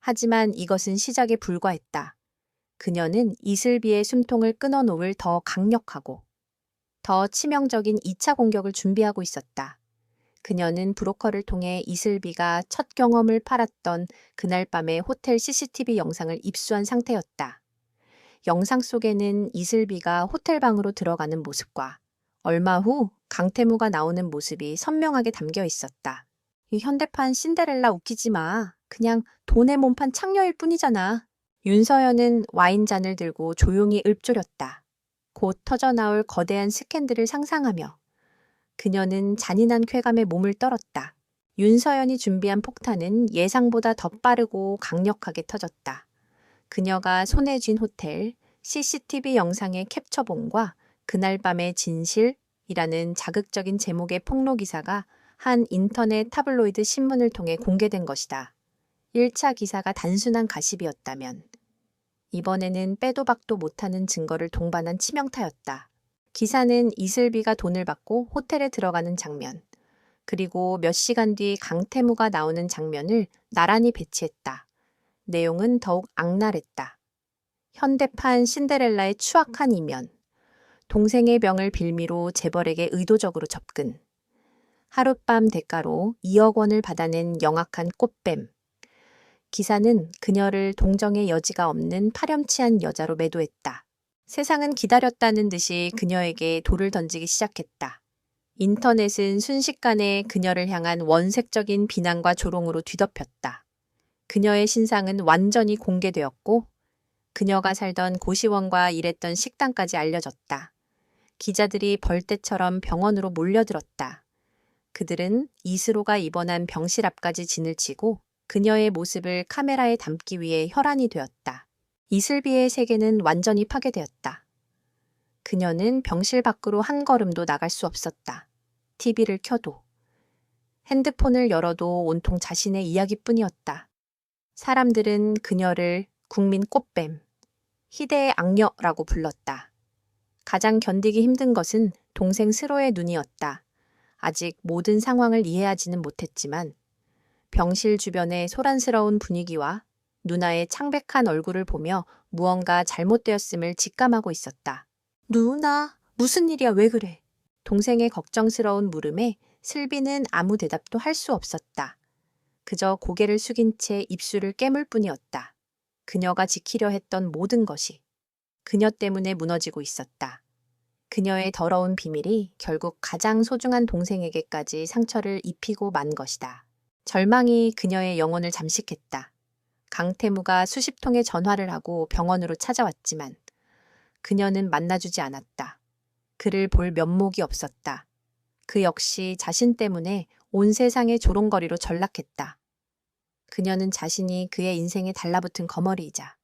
하지만 이것은 시작에 불과했다. 그녀는 이슬비의 숨통을 끊어놓을 더 강력하고 더 치명적인 2차 공격을 준비하고 있었다. 그녀는 브로커를 통해 이슬비가 첫 경험을 팔았던 그날 밤의 호텔 CCTV 영상을 입수한 상태였다. 영상 속에는 이슬비가 호텔 방으로 들어가는 모습과 얼마 후 강태무가 나오는 모습이 선명하게 담겨 있었다. 이 현대판 신데렐라 웃기지 마. 그냥 돈에 몸판 창녀일 뿐이잖아. 윤서연은 와인잔을 들고 조용히 읊조렸다. 곧 터져나올 거대한 스캔들을 상상하며 그녀는 잔인한 쾌감에 몸을 떨었다. 윤서연이 준비한 폭탄은 예상보다 더 빠르고 강력하게 터졌다. 그녀가 손에 쥔 호텔 CCTV 영상의 캡처본과 그날 밤의 진실이라는 자극적인 제목의 폭로 기사가 한 인터넷 타블로이드 신문을 통해 공개된 것이다. 1차 기사가 단순한 가십이었다면 이번에는 빼도 박도 못하는 증거를 동반한 치명타였다. 기사는 이슬비가 돈을 받고 호텔에 들어가는 장면, 그리고 몇 시간 뒤 강태무가 나오는 장면을 나란히 배치했다. 내용은 더욱 악랄했다. 현대판 신데렐라의 추악한 이면, 동생의 병을 빌미로 재벌에게 의도적으로 접근, 하룻밤 대가로 2억 원을 받아낸 영악한 꽃뱀. 기사는 그녀를 동정의 여지가 없는 파렴치한 여자로 매도했다. 세상은 기다렸다는 듯이 그녀에게 돌을 던지기 시작했다. 인터넷은 순식간에 그녀를 향한 원색적인 비난과 조롱으로 뒤덮였다. 그녀의 신상은 완전히 공개되었고 그녀가 살던 고시원과 일했던 식당까지 알려졌다. 기자들이 벌떼처럼 병원으로 몰려들었다. 그들은 이슬호가 입원한 병실 앞까지 진을 치고 그녀의 모습을 카메라에 담기 위해 혈안이 되었다. 이슬비의 세계는 완전히 파괴되었다. 그녀는 병실 밖으로 한 걸음도 나갈 수 없었다. TV를 켜도, 핸드폰을 열어도 온통 자신의 이야기뿐이었다. 사람들은 그녀를 국민 꽃뱀, 희대의 악녀라고 불렀다. 가장 견디기 힘든 것은 동생 스로의 눈이었다. 아직 모든 상황을 이해하지는 못했지만 병실 주변의 소란스러운 분위기와 누나의 창백한 얼굴을 보며 무언가 잘못되었음을 직감하고 있었다. 누나, 무슨 일이야? 왜 그래? 동생의 걱정스러운 물음에 슬비는 아무 대답도 할 수 없었다. 그저 고개를 숙인 채 입술을 깨물 뿐이었다. 그녀가 지키려 했던 모든 것이 그녀 때문에 무너지고 있었다. 그녀의 더러운 비밀이 결국 가장 소중한 동생에게까지 상처를 입히고 만 것이다. 절망이 그녀의 영혼을 잠식했다. 강태무가 수십 통의 전화를 하고 병원으로 찾아왔지만 그녀는 만나주지 않았다. 그를 볼 면목이 없었다. 그 역시 자신 때문에 온 세상의 조롱거리로 전락했다. 그녀는 자신이 그의 인생에 달라붙은 거머리이자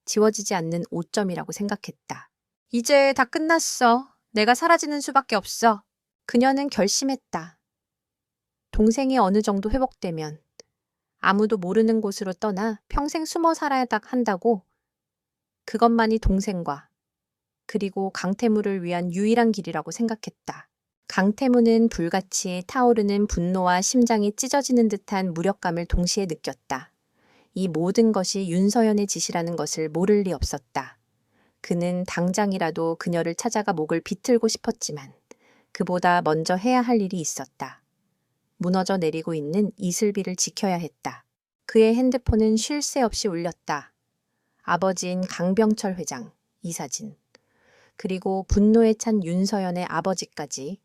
지워지지 않는 오점이라고 생각했다. 이제 다 끝났어. 내가 사라지는 수밖에 없어. 그녀는 결심했다. 동생이 어느 정도 회복되면 아무도 모르는 곳으로 떠나 평생 숨어 살아야 한다고 그것만이 동생과 그리고 강태무를 위한 유일한 길이라고 생각했다. 강태무는 불같이 타오르는 분노와 심장이 찢어지는 듯한 무력감을 동시에 느꼈다. 이 모든 것이 윤서연의 짓이라는 것을 모를 리 없었다. 그는 당장이라도 그녀를 찾아가 목을 비틀고 싶었지만 그보다 먼저 해야 할 일이 있었다. 무너져 내리고 있는 이슬비를 지켜야 했다. 그의 핸드폰은 쉴 새 없이 울렸다. 아버지인 강병철 회장, 이 사진, 그리고 분노에 찬 윤서연의 아버지까지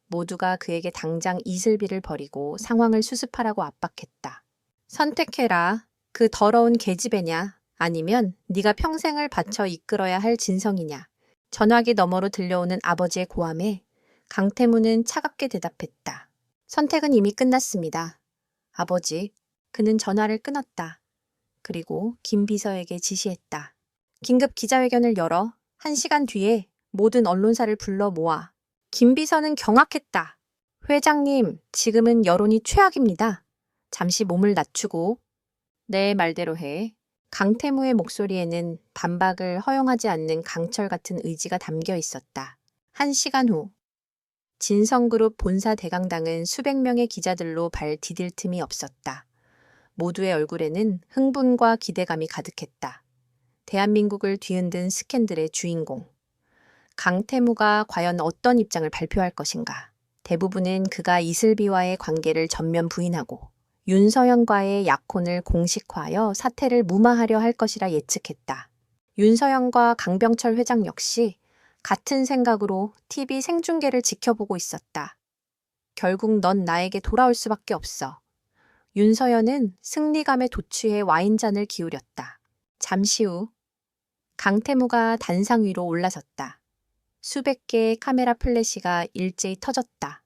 모두가 그에게 당장 이슬비를 버리고 상황을 수습하라고 압박했다. 선택해라. 그 더러운 계집애냐? 아니면 네가 평생을 바쳐 이끌어야 할 진성이냐? 전화기 너머로 들려오는 아버지의 고함에 강태무는 차갑게 대답했다. 선택은 이미 끝났습니다. 아버지, 그는 전화를 끊었다. 그리고 김 비서에게 지시했다. 긴급 기자회견을 열어 1시간 뒤에 모든 언론사를 불러 모아. 김 비서는 경악했다. 회장님, 지금은 여론이 최악입니다. 잠시 몸을 낮추고. 내 말대로 해. 강태무의 목소리에는 반박을 허용하지 않는 강철 같은 의지가 담겨 있었다. 1시간 후. 진성그룹 본사 대강당은 수백 명의 기자들로 발 디딜 틈이 없었다. 모두의 얼굴에는 흥분과 기대감이 가득했다. 대한민국을 뒤흔든 스캔들의 주인공. 강태무가 과연 어떤 입장을 발표할 것인가. 대부분은 그가 이슬비와의 관계를 전면 부인하고 윤서현과의 약혼을 공식화하여 사태를 무마하려 할 것이라 예측했다. 윤서현과 강병철 회장 역시 같은 생각으로 TV 생중계를 지켜보고 있었다. 결국 넌 나에게 돌아올 수밖에 없어. 윤서현은 승리감에 도취해 와인잔을 기울였다. 잠시 후 강태무가 단상 위로 올라섰다. 수백 개의 카메라 플래시가 일제히 터졌다.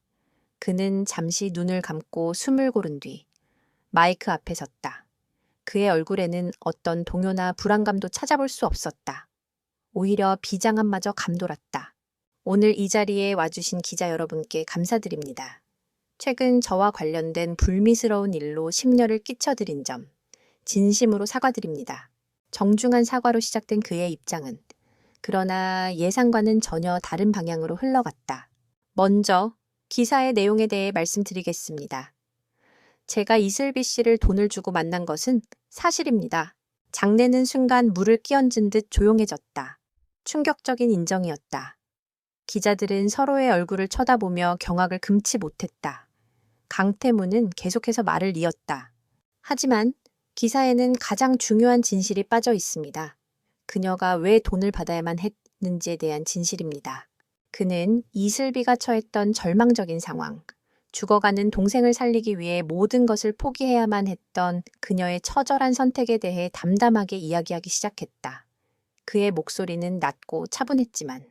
그는 잠시 눈을 감고 숨을 고른 뒤 마이크 앞에 섰다. 그의 얼굴에는 어떤 동요나 불안감도 찾아볼 수 없었다. 오히려 비장함마저 감돌았다. 오늘 이 자리에 와주신 기자 여러분께 감사드립니다. 최근 저와 관련된 불미스러운 일로 심려를 끼쳐드린 점 진심으로 사과드립니다. 정중한 사과로 시작된 그의 입장은 그러나 예상과는 전혀 다른 방향으로 흘러갔다. 먼저 기사의 내용에 대해 말씀드리겠습니다. 제가 이슬비 씨를 돈을 주고 만난 것은 사실입니다. 장내는 순간 물을 끼얹은 듯 조용해졌다. 충격적인 인정이었다. 기자들은 서로의 얼굴을 쳐다보며 경악을 금치 못했다. 강태무는 계속해서 말을 이었다. 하지만 기사에는 가장 중요한 진실이 빠져 있습니다. 그녀가 왜 돈을 받아야만 했는지에 대한 진실입니다. 그는 이슬비가 처했던 절망적인 상황, 죽어가는 동생을 살리기 위해 모든 것을 포기해야만 했던 그녀의 처절한 선택에 대해 담담하게 이야기하기 시작했다. 그의 목소리는 낮고 차분했지만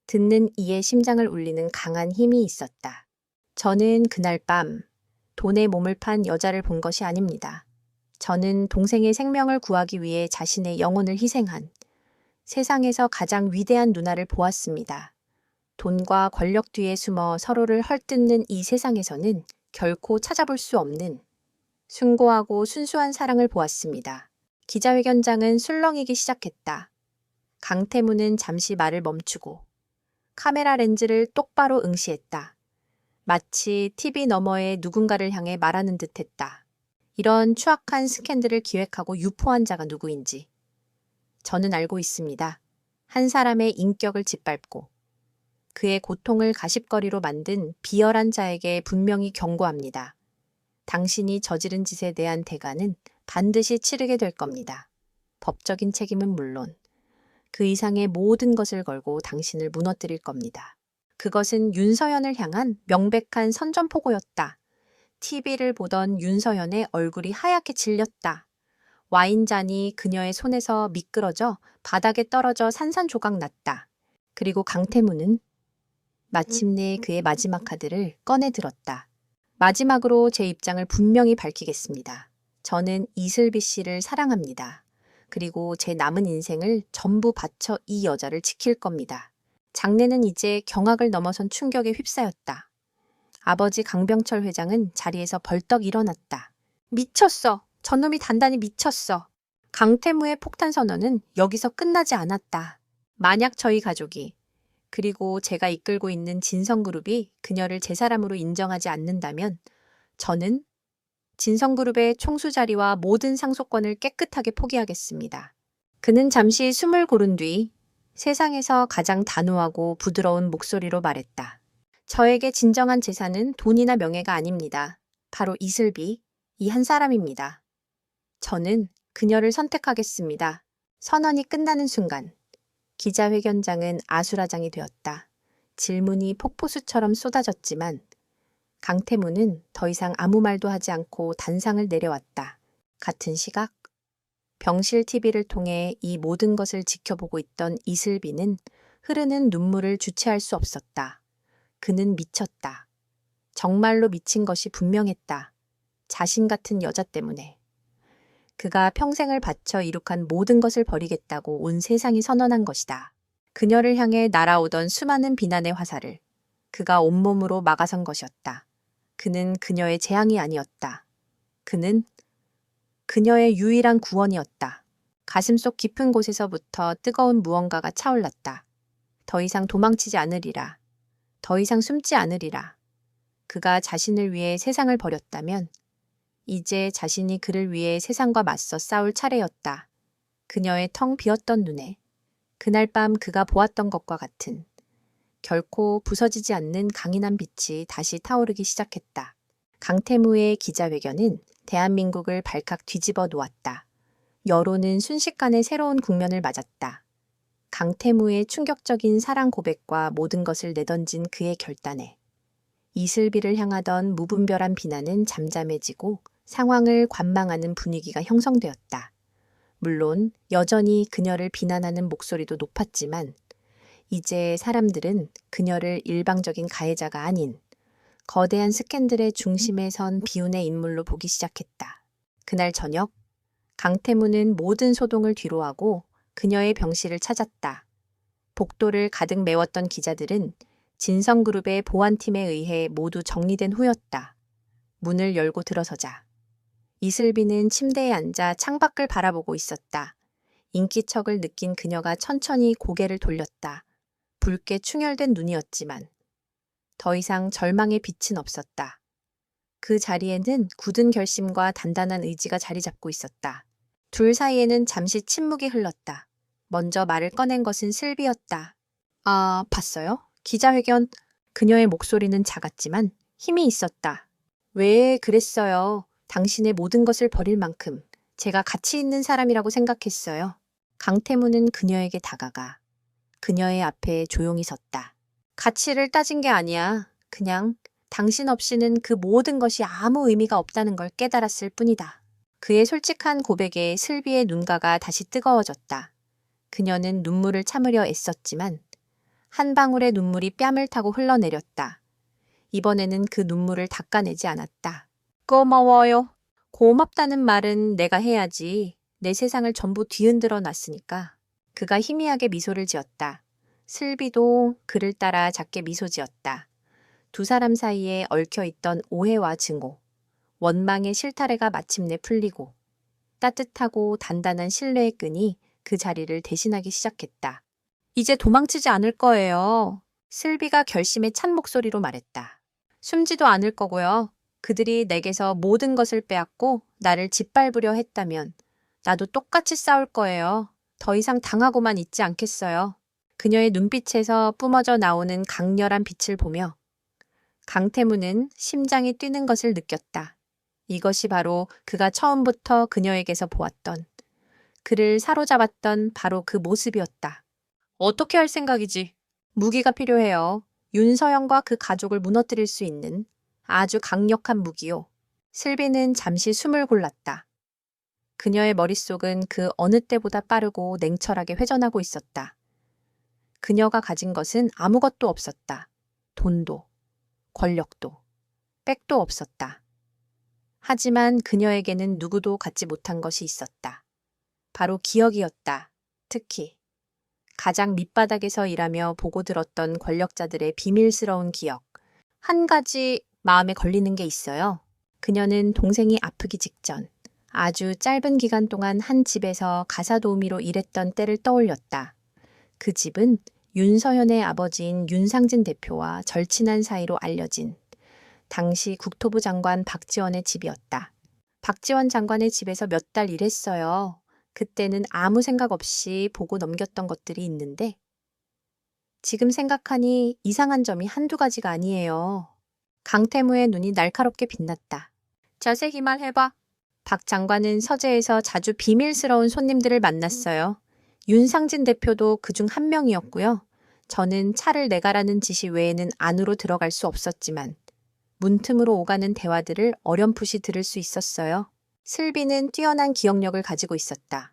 듣는 이의 심장을 울리는 강한 힘이 있었다. 저는 그날 밤 돈에 몸을 판 여자를 본 것이 아닙니다. 저는 동생의 생명을 구하기 위해 자신의 영혼을 희생한 세상에서 가장 위대한 누나를 보았습니다. 돈과 권력 뒤에 숨어 서로를 헐뜯는 이 세상에서는 결코 찾아볼 수 없는 숭고하고 순수한 사랑을 보았습니다. 기자회견장은 술렁이기 시작했다. 강태무는 잠시 말을 멈추고 카메라 렌즈를 똑바로 응시했다. 마치 TV 너머에 누군가를 향해 말하는 듯했다. 이런 추악한 스캔들을 기획하고 유포한 자가 누구인지 저는 알고 있습니다. 한 사람의 인격을 짓밟고 그의 고통을 가십거리로 만든 비열한 자에게 분명히 경고합니다. 당신이 저지른 짓에 대한 대가는 반드시 치르게 될 겁니다. 법적인 책임은 물론 그 이상의 모든 것을 걸고 당신을 무너뜨릴 겁니다. 그것은 윤서현을 향한 명백한 선전포고였다. TV를 보던 윤서현의 얼굴이 하얗게 질렸다. 와인잔이 그녀의 손에서 미끄러져 바닥에 떨어져 산산조각 났다. 그리고 강태무는 마침내 그의 마지막 카드를 꺼내 들었다. 마지막으로 제 입장을 분명히 밝히겠습니다. 저는 이슬비 씨를 사랑합니다. 그리고 제 남은 인생을 전부 바쳐 이 여자를 지킬 겁니다. 장내는 이제 경악을 넘어선 충격에 휩싸였다. 아버지 강병철 회장은 자리에서 벌떡 일어났다. 미쳤어. 저놈이 단단히 미쳤어. 강태무의 폭탄 선언은 여기서 끝나지 않았다. 만약 저희 가족이 그리고 제가 이끌고 있는 진성그룹이 그녀를 제 사람으로 인정하지 않는다면 저는 진성그룹의 총수 자리와 모든 상속권을 깨끗하게 포기하겠습니다. 그는 잠시 숨을 고른 뒤 세상에서 가장 단호하고 부드러운 목소리로 말했다. 저에게 진정한 재산은 돈이나 명예가 아닙니다. 바로 이슬비, 이 한 사람입니다. 저는 그녀를 선택하겠습니다. 선언이 끝나는 순간 기자회견장은 아수라장이 되었다. 질문이 폭포수처럼 쏟아졌지만 강태무는 더 이상 아무 말도 하지 않고 단상을 내려왔다. 같은 시각 병실 TV를 통해 이 모든 것을 지켜보고 있던 이슬비는 흐르는 눈물을 주체할 수 없었다. 그는 미쳤다. 정말로 미친 것이 분명했다. 자신 같은 여자 때문에. 그가 평생을 바쳐 이룩한 모든 것을 버리겠다고 온 세상이 선언한 것이다. 그녀를 향해 날아오던 수많은 비난의 화살을 그가 온몸으로 막아선 것이었다. 그는 그녀의 재앙이 아니었다. 그는 그녀의 유일한 구원이었다. 가슴속 깊은 곳에서부터 뜨거운 무언가가 차올랐다. 더 이상 도망치지 않으리라. 더 이상 숨지 않으리라. 그가 자신을 위해 세상을 버렸다면 이제 자신이 그를 위해 세상과 맞서 싸울 차례였다. 그녀의 텅 비었던 눈에 그날 밤 그가 보았던 것과 같은 결코 부서지지 않는 강인한 빛이 다시 타오르기 시작했다. 강태무의 기자회견은 대한민국을 발칵 뒤집어 놓았다. 여론은 순식간에 새로운 국면을 맞았다. 강태무의 충격적인 사랑 고백과 모든 것을 내던진 그의 결단에 이슬비를 향하던 무분별한 비난은 잠잠해지고 상황을 관망하는 분위기가 형성되었다. 물론 여전히 그녀를 비난하는 목소리도 높았지만 이제 사람들은 그녀를 일방적인 가해자가 아닌 거대한 스캔들의 중심에 선 비운의 인물로 보기 시작했다. 그날 저녁 강태무는 모든 소동을 뒤로하고 그녀의 병실을 찾았다. 복도를 가득 메웠던 기자들은 진성그룹의 보안팀에 의해 모두 정리된 후였다. 문을 열고 들어서자 이슬비는 침대에 앉아 창밖을 바라보고 있었다. 인기척을 느낀 그녀가 천천히 고개를 돌렸다. 붉게 충혈된 눈이었지만 더 이상 절망의 빛은 없었다. 그 자리에는 굳은 결심과 단단한 의지가 자리 잡고 있었다. 둘 사이에는 잠시 침묵이 흘렀다. 먼저 말을 꺼낸 것은 슬비였다. 아, 봤어요? 기자회견. 그녀의 목소리는 작았지만 힘이 있었다. 왜 그랬어요? 당신의 모든 것을 버릴 만큼 제가 가치 있는 사람이라고 생각했어요. 강태무는 그녀에게 다가가 그녀의 앞에 조용히 섰다. 가치를 따진 게 아니야. 그냥 당신 없이는 그 모든 것이 아무 의미가 없다는 걸 깨달았을 뿐이다. 그의 솔직한 고백에 슬비의 눈가가 다시 뜨거워졌다. 그녀는 눈물을 참으려 애썼지만 한 방울의 눈물이 뺨을 타고 흘러내렸다. 이번에는 그 눈물을 닦아내지 않았다. 고마워요. 고맙다는 말은 내가 해야지. 내 세상을 전부 뒤흔들어 놨으니까. 그가 희미하게 미소를 지었다. 슬비도 그를 따라 작게 미소 지었다. 두 사람 사이에 얽혀있던 오해와 증오, 원망의 실타래가 마침내 풀리고 따뜻하고 단단한 신뢰의 끈이 그 자리를 대신하기 시작했다. 이제 도망치지 않을 거예요. 슬비가 결심에 찬 목소리로 말했다. 숨지도 않을 거고요. 그들이 내게서 모든 것을 빼앗고 나를 짓밟으려 했다면 나도 똑같이 싸울 거예요. 더 이상 당하고만 있지 않겠어요. 그녀의 눈빛에서 뿜어져 나오는 강렬한 빛을 보며 강태무는 심장이 뛰는 것을 느꼈다. 이것이 바로 그가 처음부터 그녀에게서 보았던, 그를 사로잡았던 바로 그 모습이었다. 어떻게 할 생각이지? 무기가 필요해요. 윤서영과 그 가족을 무너뜨릴 수 있는 아주 강력한 무기요. 슬비는 잠시 숨을 골랐다. 그녀의 머릿속은 그 어느 때보다 빠르고 냉철하게 회전하고 있었다. 그녀가 가진 것은 아무것도 없었다. 돈도, 권력도, 백도 없었다. 하지만 그녀에게는 누구도 갖지 못한 것이 있었다. 바로 기억이었다. 특히 가장 밑바닥에서 일하며 보고 들었던 권력자들의 비밀스러운 기억. 한 가지 마음에 걸리는 게 있어요. 그녀는 동생이 아프기 직전 아주 짧은 기간 동안 한 집에서 가사 도우미로 일했던 때를 떠올렸다. 그 집은 윤서현의 아버지인 윤상진 대표와 절친한 사이로 알려진 당시 국토부 장관 박지원의 집이었다. 박지원 장관의 집에서 몇 달 일했어요. 그때는 아무 생각 없이 보고 넘겼던 것들이 있는데 지금 생각하니 이상한 점이 한두 가지가 아니에요. 강태무의 눈이 날카롭게 빛났다. 자세히 말해봐. 박 장관은 서재에서 자주 비밀스러운 손님들을 만났어요. 윤상진 대표도 그중 한 명이었고요. 저는 차를 내가라는 지시 외에는 안으로 들어갈 수 없었지만 문틈으로 오가는 대화들을 어렴풋이 들을 수 있었어요. 슬비는 뛰어난 기억력을 가지고 있었다.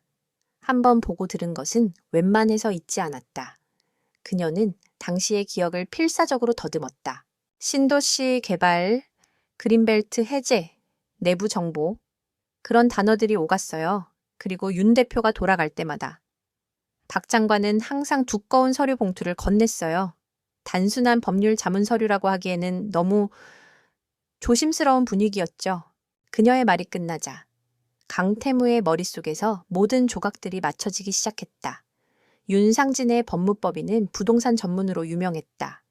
한번 보고 들은 것은 웬만해서 잊지 않았다. 그녀는 당시의 기억을 필사적으로 더듬었다. 신도시 개발, 그린벨트 해제, 내부 정보, 그런 단어들이 오갔어요. 그리고 윤 대표가 돌아갈 때마다 박 장관은 항상 두꺼운 서류 봉투를 건넸어요. 단순한 법률 자문 서류라고 하기에는 너무 조심스러운 분위기였죠. 그녀의 말이 끝나자 강태무의 머릿속에서 모든 조각들이 맞춰지기 시작했다. 윤상진의 법무법인은 부동산 전문으로 유명했다.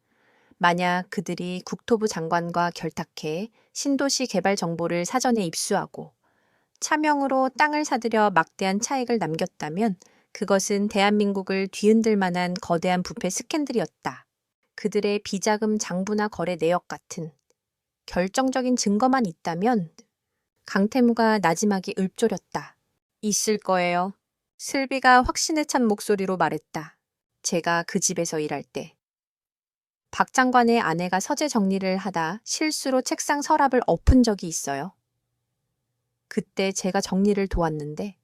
만약 그들이 국토부 장관과 결탁해 신도시 개발 정보를 사전에 입수하고 차명으로 땅을 사들여 막대한 차익을 남겼다면 그것은 대한민국을 뒤흔들 만한 거대한 부패 스캔들이었다. 그들의 비자금 장부나 거래 내역 같은 결정적인 증거만 있다면 강태무가 나지막이 읊조렸다. 있을 거예요. 슬비가 확신에 찬 목소리로 말했다. 제가 그 집에서 일할 때 박 장관의 아내가 서재 정리를 하다 실수로 책상 서랍을 엎은 적이 있어요. 그때 제가 정리를 도왔는데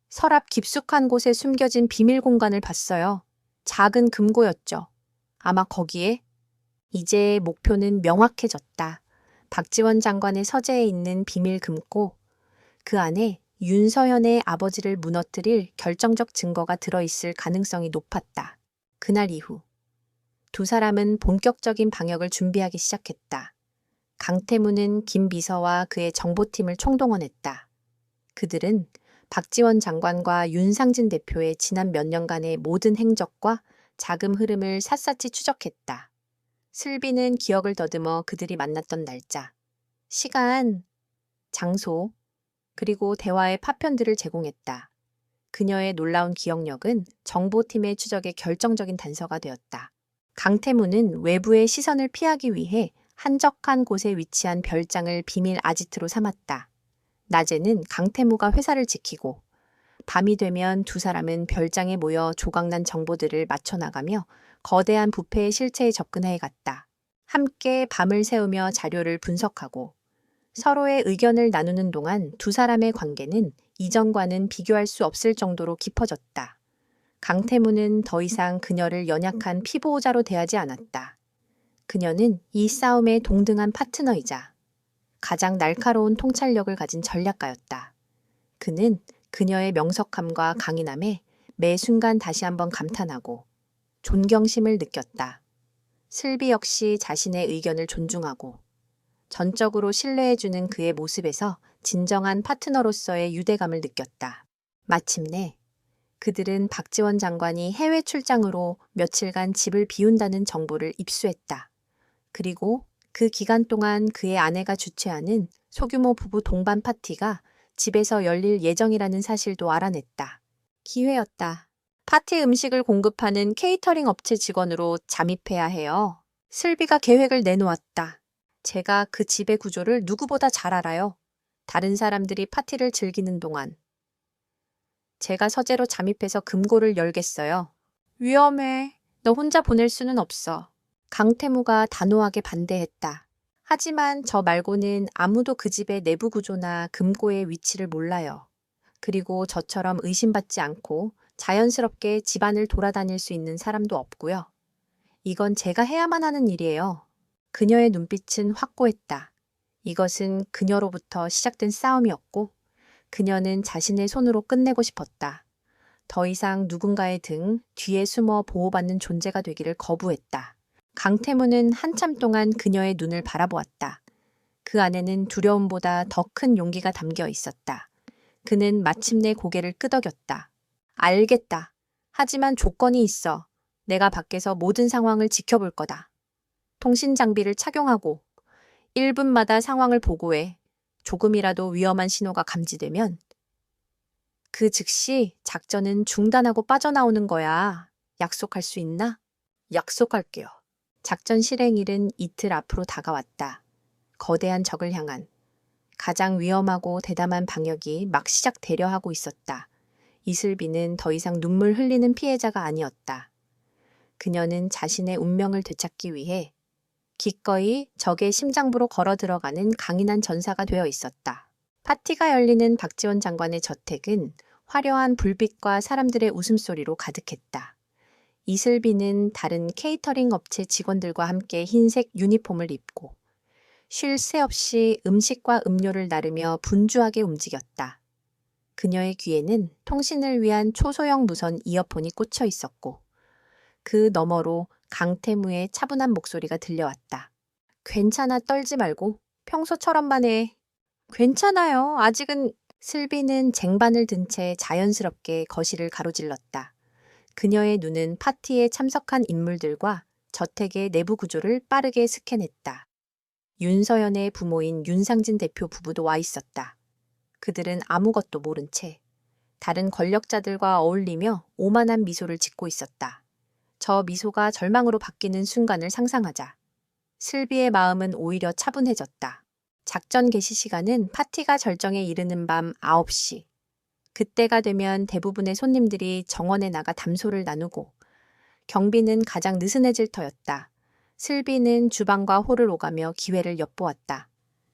서랍 깊숙한 곳에 숨겨진 비밀 공간을 봤어요. 작은 금고였죠. 아마 거기에 이제 목표는 명확해졌다. 박지원 장관의 서재에 있는 비밀 금고, 그 안에 윤서현의 아버지를 무너뜨릴 결정적 증거가 들어있을 가능성이 높았다. 그날 이후 두 사람은 본격적인 방역을 준비하기 시작했다. 강태무는 김 비서와 그의 정보팀을 총동원했다. 그들은 박지원 장관과 윤상진 대표의 지난 몇 년간의 모든 행적과 자금 흐름을 샅샅이 추적했다. 슬비는 기억을 더듬어 그들이 만났던 날짜, 시간, 장소, 그리고 대화의 파편들을 제공했다. 그녀의 놀라운 기억력은 정보팀의 추적에 결정적인 단서가 되었다. 강태무는 외부의 시선을 피하기 위해 한적한 곳에 위치한 별장을 비밀 아지트로 삼았다. 낮에는 강태무가 회사를 지키고 밤이 되면 두 사람은 별장에 모여 조각난 정보들을 맞춰나가며 거대한 부패의 실체에 접근해 갔다. 함께 밤을 새우며 자료를 분석하고 서로의 의견을 나누는 동안 두 사람의 관계는 이전과는 비교할 수 없을 정도로 깊어졌다. 강태무는 더 이상 그녀를 연약한 피보호자로 대하지 않았다. 그녀는 이 싸움의 동등한 파트너이자 가장 날카로운 통찰력을 가진 전략가였다. 그는 그녀의 명석함과 강인함에 매 순간 다시 한번 감탄하고 존경심을 느꼈다. 슬비 역시 자신의 의견을 존중하고 전적으로 신뢰해주는 그의 모습에서 진정한 파트너로서의 유대감을 느꼈다. 마침내 그들은 박지원 장관이 해외 출장으로 며칠간 집을 비운다는 정보를 입수했다. 그리고 그 기간 동안 그의 아내가 주최하는 소규모 부부 동반 파티가 집에서 열릴 예정이라는 사실도 알아냈다. 기회였다. 파티 음식을 공급하는 케이터링 업체 직원으로 잠입해야 해요. 슬비가 계획을 내놓았다. 제가 그 집의 구조를 누구보다 잘 알아요. 다른 사람들이 파티를 즐기는 동안 제가 서재로 잠입해서 금고를 열겠어요. 위험해. 너 혼자 보낼 수는 없어. 강태무가 단호하게 반대했다. 하지만 저 말고는 아무도 그 집의 내부 구조나 금고의 위치를 몰라요. 그리고 저처럼 의심받지 않고 자연스럽게 집안을 돌아다닐 수 있는 사람도 없고요. 이건 제가 해야만 하는 일이에요. 그녀의 눈빛은 확고했다. 이것은 그녀로부터 시작된 싸움이었고 그녀는 자신의 손으로 끝내고 싶었다. 더 이상 누군가의 등 뒤에 숨어 보호받는 존재가 되기를 거부했다. 강태무는 한참 동안 그녀의 눈을 바라보았다. 그 안에는 두려움보다 더 큰 용기가 담겨 있었다. 그는 마침내 고개를 끄덕였다. 알겠다. 하지만 조건이 있어. 내가 밖에서 모든 상황을 지켜볼 거다. 통신 장비를 착용하고 1분마다 상황을 보고해. 조금이라도 위험한 신호가 감지되면 그 즉시 작전은 중단하고 빠져나오는 거야. 약속할 수 있나? 약속할게요. 작전 실행일은 이틀 앞으로 다가왔다. 거대한 적을 향한 가장 위험하고 대담한 방역이 막 시작되려 하고 있었다. 이슬비는 더 이상 눈물 흘리는 피해자가 아니었다. 그녀는 자신의 운명을 되찾기 위해 기꺼이 적의 심장부로 걸어 들어가는 강인한 전사가 되어 있었다. 파티가 열리는 박지원 장관의 저택은 화려한 불빛과 사람들의 웃음소리로 가득했다. 이슬비는 다른 케이터링 업체 직원들과 함께 흰색 유니폼을 입고 쉴 새 없이 음식과 음료를 나르며 분주하게 움직였다. 그녀의 귀에는 통신을 위한 초소형 무선 이어폰이 꽂혀 있었고 그 너머로 강태무의 차분한 목소리가 들려왔다. 괜찮아, 떨지 말고. 평소처럼만 해. 괜찮아요. 아직은. 슬비는 쟁반을 든 채 자연스럽게 거실을 가로질렀다. 그녀의 눈은 파티에 참석한 인물들과 저택의 내부 구조를 빠르게 스캔했다. 윤서연의 부모인 윤상진 대표 부부도 와 있었다. 그들은 아무것도 모른 채 다른 권력자들과 어울리며 오만한 미소를 짓고 있었다. 저 미소가 절망으로 바뀌는 순간을 상상하자 슬비의 마음은 오히려 차분해졌다. 작전 개시 시간은 파티가 절정에 이르는 밤 9시. 그때가 되면 대부분의 손님들이 정원에 나가 담소를 나누고 경비는 가장 느슨해질 터였다. 슬비는 주방과 홀을 오가며 기회를 엿보았다.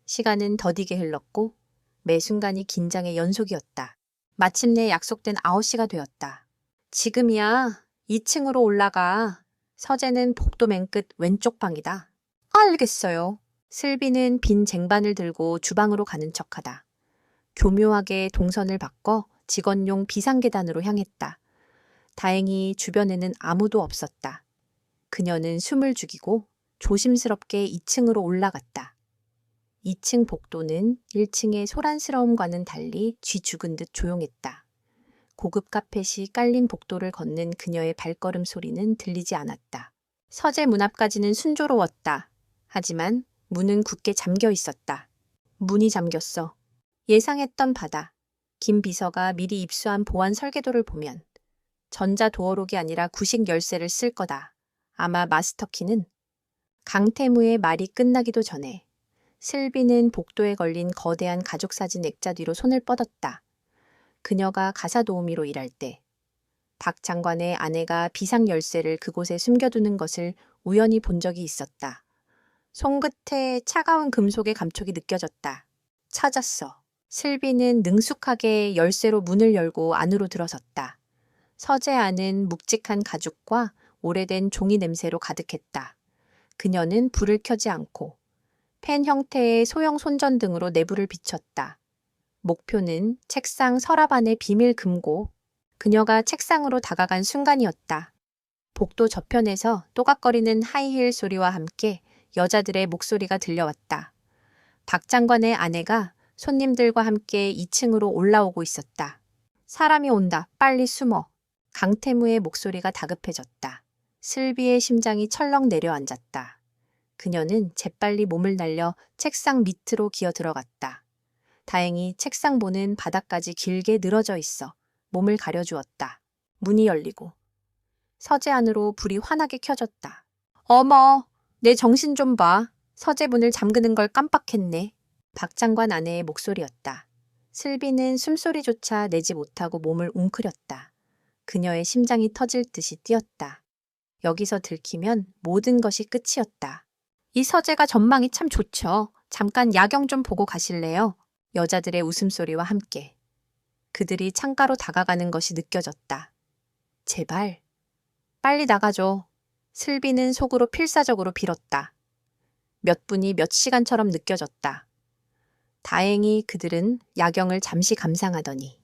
시간은 더디게 흘렀고 매 순간이 긴장의 연속이었다. 마침내 약속된 9시가 되었다. 지금이야. 2층으로 올라가. 서재는 복도 맨 끝 왼쪽 방이다. 알겠어요. 슬비는 빈 쟁반을 들고 주방으로 가는 척하다. 교묘하게 동선을 바꿔 직원용 비상계단으로 향했다. 다행히 주변에는 아무도 없었다. 그녀는 숨을 죽이고 조심스럽게 2층으로 올라갔다. 2층 복도는 1층의 소란스러움과는 달리 쥐 죽은 듯 조용했다. 고급 카펫이 깔린 복도를 걷는 그녀의 발걸음 소리는 들리지 않았다. 서재 문 앞까지는 순조로웠다. 하지만 문은 굳게 잠겨 있었다. 문이 잠겼어. 예상했던 바다. 김 비서가 미리 입수한 보안 설계도를 보면 전자 도어록이 아니라 구식 열쇠를 쓸 거다. 아마 마스터키는 강태무의 말이 끝나기도 전에 슬비는 복도에 걸린 거대한 가족사진 액자 뒤로 손을 뻗었다. 그녀가 가사 도우미로 일할 때 박 장관의 아내가 비상 열쇠를 그곳에 숨겨두는 것을 우연히 본 적이 있었다. 손끝에 차가운 금속의 감촉이 느껴졌다. 찾았어. 슬비는 능숙하게 열쇠로 문을 열고 안으로 들어섰다. 서재 안은 묵직한 가죽과 오래된 종이 냄새로 가득했다. 그녀는 불을 켜지 않고 펜 형태의 소형 손전등으로 내부를 비췄다. 목표는 책상 서랍 안의 비밀 금고. 그녀가 책상으로 다가간 순간이었다. 복도 저편에서 또각거리는 하이힐 소리와 함께 여자들의 목소리가 들려왔다. 박 장관의 아내가 손님들과 함께 2층으로 올라오고 있었다. 사람이 온다. 빨리 숨어. 강태무의 목소리가 다급해졌다. 슬비의 심장이 철렁 내려앉았다. 그녀는 재빨리 몸을 날려 책상 밑으로 기어 들어갔다. 다행히 책상보는 바닥까지 길게 늘어져 있어 몸을 가려주었다. 문이 열리고 서재 안으로 불이 환하게 켜졌다. 어머, 내 정신 좀 봐. 서재 문을 잠그는 걸 깜빡했네. 박 장관 아내의 목소리였다. 슬비는 숨소리조차 내지 못하고 몸을 웅크렸다. 그녀의 심장이 터질 듯이 뛰었다. 여기서 들키면 모든 것이 끝이었다. 이 서재가 전망이 참 좋죠. 잠깐 야경 좀 보고 가실래요? 여자들의 웃음소리와 함께. 그들이 창가로 다가가는 것이 느껴졌다. 제발, 빨리 나가줘. 슬비는 속으로 필사적으로 빌었다. 몇 분이 몇 시간처럼 느껴졌다. 다행히 그들은 야경을 잠시 감상하더니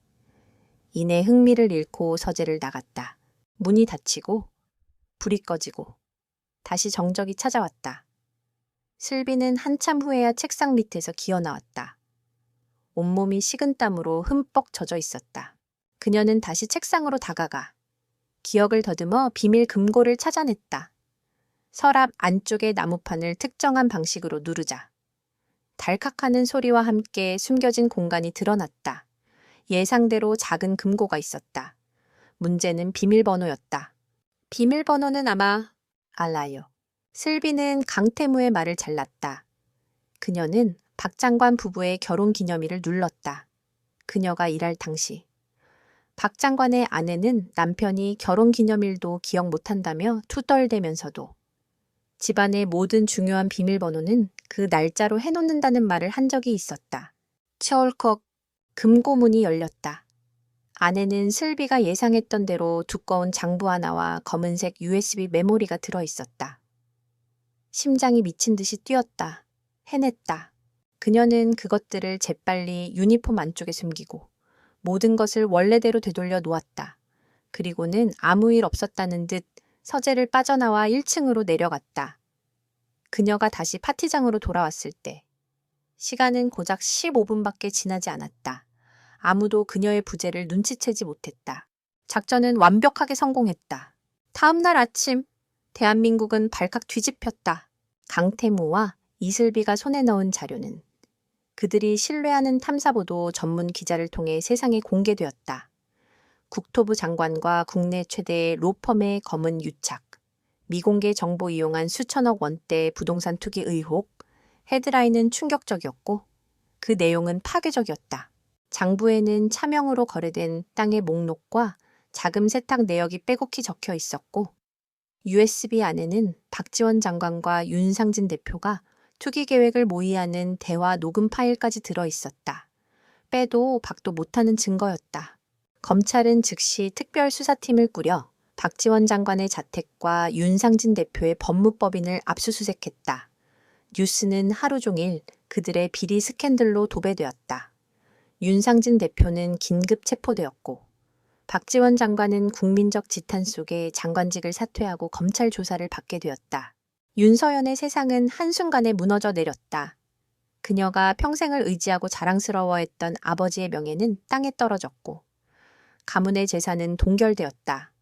이내 흥미를 잃고 서재를 나갔다. 문이 닫히고 불이 꺼지고 다시 정적이 찾아왔다. 슬비는 한참 후에야 책상 밑에서 기어 나왔다. 온몸이 식은땀으로 흠뻑 젖어 있었다. 그녀는 다시 책상으로 다가가 기억을 더듬어 비밀 금고를 찾아냈다. 서랍 안쪽의 나무판을 특정한 방식으로 누르자 달칵하는 소리와 함께 숨겨진 공간이 드러났다. 예상대로 작은 금고가 있었다. 문제는 비밀번호였다. 비밀번호는 아마 알아요. 슬비는 강태무의 말을 잘랐다. 그녀는 박 장관 부부의 결혼 기념일을 눌렀다. 그녀가 일할 당시. 박 장관의 아내는 남편이 결혼기념일도 기억 못한다며 투덜대면서도 집안의 모든 중요한 비밀번호는 그 날짜로 해놓는다는 말을 한 적이 있었다. 철컥 금고문이 열렸다. 안에는 슬비가 예상했던 대로 두꺼운 장부 하나와 검은색 USB 메모리가 들어있었다. 심장이 미친 듯이 뛰었다. 해냈다. 그녀는 그것들을 재빨리 유니폼 안쪽에 숨기고 모든 것을 원래대로 되돌려 놓았다. 그리고는 아무 일 없었다는 듯 서재를 빠져나와 1층으로 내려갔다. 그녀가 다시 파티장으로 돌아왔을 때 시간은 고작 15분밖에 지나지 않았다. 아무도 그녀의 부재를 눈치채지 못했다. 작전은 완벽하게 성공했다. 다음 날 아침 대한민국은 발칵 뒤집혔다. 강태무와 이슬비가 손에 넣은 자료는 그들이 신뢰하는 탐사보도 전문 기자를 통해 세상에 공개되었다. 국토부 장관과 국내 최대의 로펌의 검은 유착, 미공개 정보 이용한 수천억 원대 부동산 투기 의혹, 헤드라인은 충격적이었고 그 내용은 파괴적이었다. 장부에는 차명으로 거래된 땅의 목록과 자금 세탁 내역이 빼곡히 적혀 있었고 USB 안에는 박지원 장관과 윤상진 대표가 투기 계획을 모의하는 대화 녹음 파일까지 들어있었다. 빼도 박도 못하는 증거였다. 검찰은 즉시 특별수사팀을 꾸려 박지원 장관의 자택과 윤상진 대표의 법무법인을 압수수색했다. 뉴스는 하루 종일 그들의 비리 스캔들로 도배되었다. 윤상진 대표는 긴급 체포되었고 박지원 장관은 국민적 지탄 속에 장관직을 사퇴하고 검찰 조사를 받게 되었다. 윤서연의 세상은 한순간에 무너져 내렸다. 그녀가 평생을 의지하고 자랑스러워했던 아버지의 명예는 땅에 떨어졌고 가문의 재산은 동결되었다.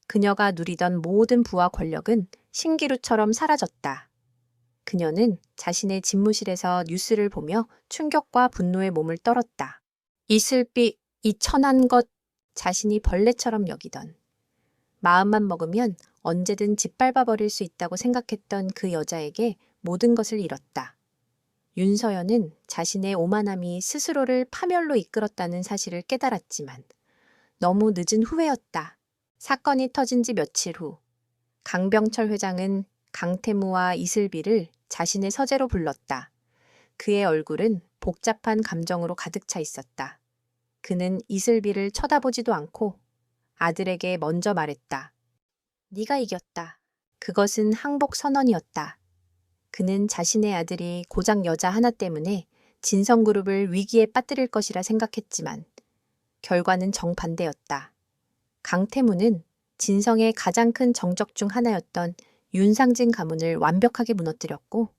그녀가 누리던 모든 부와 권력은 신기루처럼 사라졌다. 그녀는 자신의 집무실에서 뉴스를 보며 충격과 분노의 몸을 떨었다. 이슬비, 이 천한 것, 자신이 벌레처럼 여기던, 마음만 먹으면 언제든 짓밟아 버릴 수 있다고 생각했던 그 여자에게 모든 것을 잃었다. 윤서연은 자신의 오만함이 스스로를 파멸로 이끌었다는 사실을 깨달았지만 너무 늦은 후회였다. 사건이 터진 지 며칠 후 강병철 회장은 강태무와 이슬비를 자신의 서재로 불렀다. 그의 얼굴은 복잡한 감정으로 가득 차 있었다. 그는 이슬비를 쳐다보지도 않고 아들에게 먼저 말했다. 네가 이겼다. 그것은 항복 선언이었다. 그는 자신의 아들이 고작 여자 하나 때문에 진성그룹을 위기에 빠뜨릴 것이라 생각했지만 결과는 정반대였다. 강태무는 진성의 가장 큰 정적 중 하나였던 윤상진 가문을 완벽하게 무너뜨렸고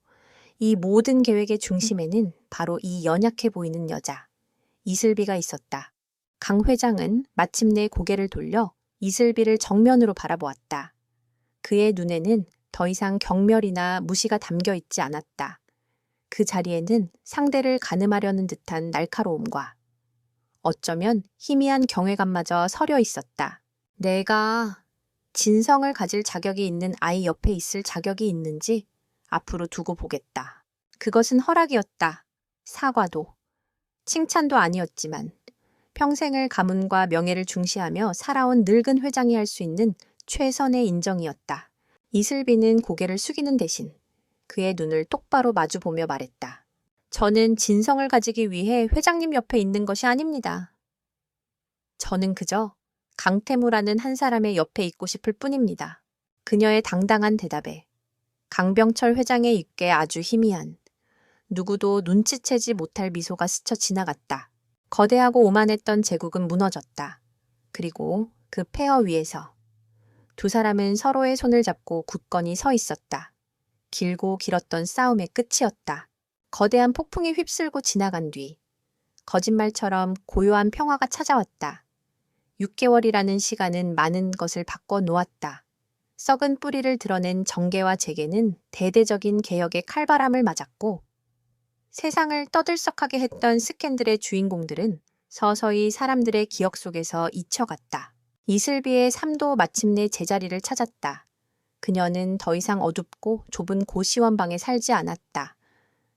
이 모든 계획의 중심에는 바로 이 연약해 보이는 여자, 이슬비가 있었다. 강 회장은 마침내 고개를 돌려 이슬비를 정면으로 바라보았다. 그의 눈에는 더 이상 경멸이나 무시가 담겨 있지 않았다. 그 자리에는 상대를 가늠하려는 듯한 날카로움과 어쩌면 희미한 경외감마저 서려 있었다. 내가 진성을 가질 자격이 있는 아이 옆에 있을 자격이 있는지 앞으로 두고 보겠다. 그것은 허락이었다. 사과도. 칭찬도 아니었지만 평생을 가문과 명예를 중시하며 살아온 늙은 회장이 할 수 있는 최선의 인정이었다. 이슬비는 고개를 숙이는 대신 그의 눈을 똑바로 마주보며 말했다. 저는 진성을 가지기 위해 회장님 옆에 있는 것이 아닙니다. 저는 그저 강태무라는 한 사람의 옆에 있고 싶을 뿐입니다. 그녀의 당당한 대답에 강병철 회장의 입에 아주 희미한, 누구도 눈치채지 못할 미소가 스쳐 지나갔다. 거대하고 오만했던 제국은 무너졌다. 그리고 그 폐허 위에서 두 사람은 서로의 손을 잡고 굳건히 서 있었다. 길고 길었던 싸움의 끝이었다. 거대한 폭풍이 휩쓸고 지나간 뒤 거짓말처럼 고요한 평화가 찾아왔다. 6개월이라는 시간은 많은 것을 바꿔 놓았다. 썩은 뿌리를 드러낸 정계와 재계는 대대적인 개혁의 칼바람을 맞았고 세상을 떠들썩하게 했던 스캔들의 주인공들은 서서히 사람들의 기억 속에서 잊혀갔다. 이슬비의 삶도 마침내 제자리를 찾았다. 그녀는 더 이상 어둡고 좁은 고시원방에 살지 않았다.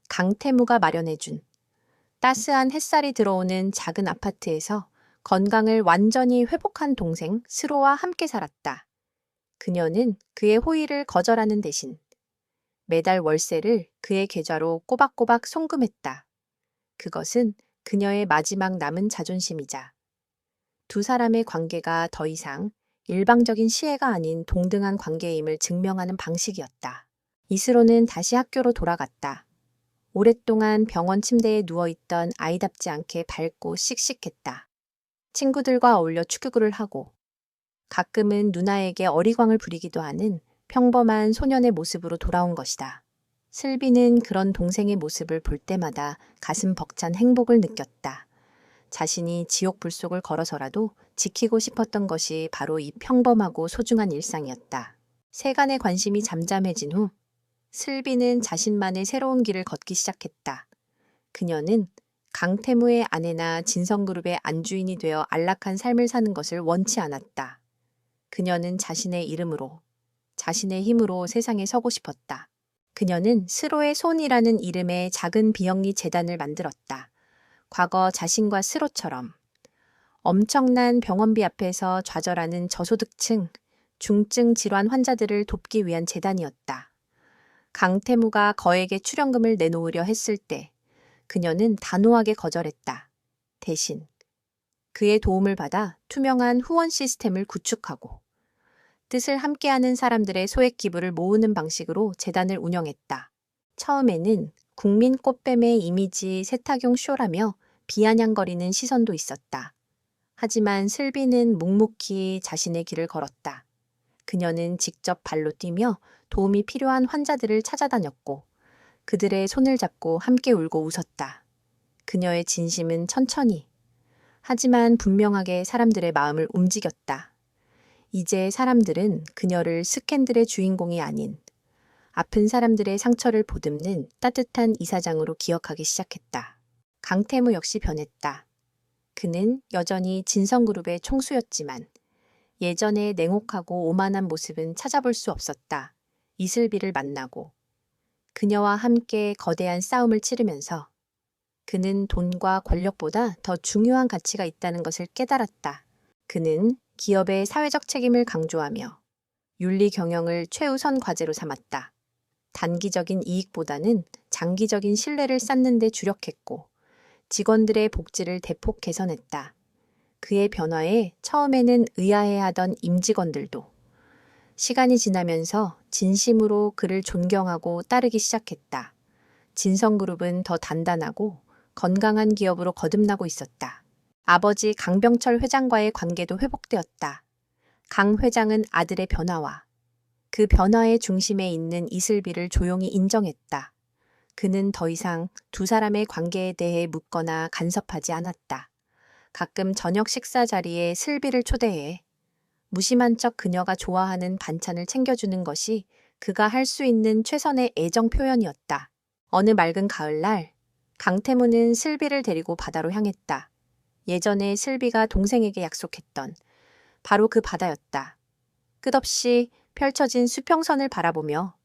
강태무가 마련해준 따스한 햇살이 들어오는 작은 아파트에서 건강을 완전히 회복한 동생 스로와 함께 살았다. 그녀는 그의 호의를 거절하는 대신 매달 월세를 그의 계좌로 꼬박꼬박 송금했다. 그것은 그녀의 마지막 남은 자존심이자 두 사람의 관계가 더 이상 일방적인 시애가 아닌 동등한 관계임을 증명하는 방식이었다. 이스로는 다시 학교로 돌아갔다. 오랫동안 병원 침대에 누워있던 아이답지 않게 밝고 씩씩했다. 친구들과 어울려 축구를 하고 가끔은 누나에게 어리광을 부리기도 하는 평범한 소년의 모습으로 돌아온 것이다. 슬비는 그런 동생의 모습을 볼 때마다 가슴 벅찬 행복을 느꼈다. 자신이 지옥 불속을 걸어서라도 지키고 싶었던 것이 바로 이 평범하고 소중한 일상이었다. 세간의 관심이 잠잠해진 후 슬비는 자신만의 새로운 길을 걷기 시작했다. 그녀는 강태무의 아내나 진성그룹의 안주인이 되어 안락한 삶을 사는 것을 원치 않았다. 그녀는 자신의 이름으로, 자신의 힘으로 세상에 서고 싶었다. 그녀는 스로의 손이라는 이름의 작은 비영리 재단을 만들었다. 과거 자신과 스로처럼 엄청난 병원비 앞에서 좌절하는 저소득층, 중증 질환 환자들을 돕기 위한 재단이었다. 강태무가 거액의 출연금을 내놓으려 했을 때 그녀는 단호하게 거절했다. 대신 그의 도움을 받아 투명한 후원 시스템을 구축하고 뜻을 함께하는 사람들의 소액 기부를 모으는 방식으로 재단을 운영했다. 처음에는 국민 꽃뱀의 이미지 세탁용 쇼라며 비아냥거리는 시선도 있었다. 하지만 슬비는 묵묵히 자신의 길을 걸었다. 그녀는 직접 발로 뛰며 도움이 필요한 환자들을 찾아다녔고 그들의 손을 잡고 함께 울고 웃었다. 그녀의 진심은 천천히 하지만 분명하게 사람들의 마음을 움직였다. 이제 사람들은 그녀를 스캔들의 주인공이 아닌 아픈 사람들의 상처를 보듬는 따뜻한 이사장으로 기억하기 시작했다. 강태무 역시 변했다. 그는 여전히 진성그룹의 총수였지만 예전의 냉혹하고 오만한 모습은 찾아볼 수 없었다. 이슬비를 만나고 그녀와 함께 거대한 싸움을 치르면서 그는 돈과 권력보다 더 중요한 가치가 있다는 것을 깨달았다. 그는 기업의 사회적 책임을 강조하며 윤리 경영을 최우선 과제로 삼았다. 단기적인 이익보다는 장기적인 신뢰를 쌓는 데 주력했고 직원들의 복지를 대폭 개선했다. 그의 변화에 처음에는 의아해하던 임직원들도 시간이 지나면서 진심으로 그를 존경하고 따르기 시작했다. 진성그룹은 더 단단하고 건강한 기업으로 거듭나고 있었다. 아버지 강병철 회장과의 관계도 회복되었다. 강 회장은 아들의 변화와 그 변화의 중심에 있는 이슬비를 조용히 인정했다. 그는 더 이상 두 사람의 관계에 대해 묻거나 간섭하지 않았다. 가끔 저녁 식사 자리에 슬비를 초대해 무심한 척 그녀가 좋아하는 반찬을 챙겨주는 것이 그가 할 수 있는 최선의 애정 표현이었다. 어느 맑은 가을날 강태무는 슬비를 데리고 바다로 향했다. 예전에 슬비가 동생에게 약속했던 바로 그 바다였다. 끝없이 펼쳐진 수평선을 바라보며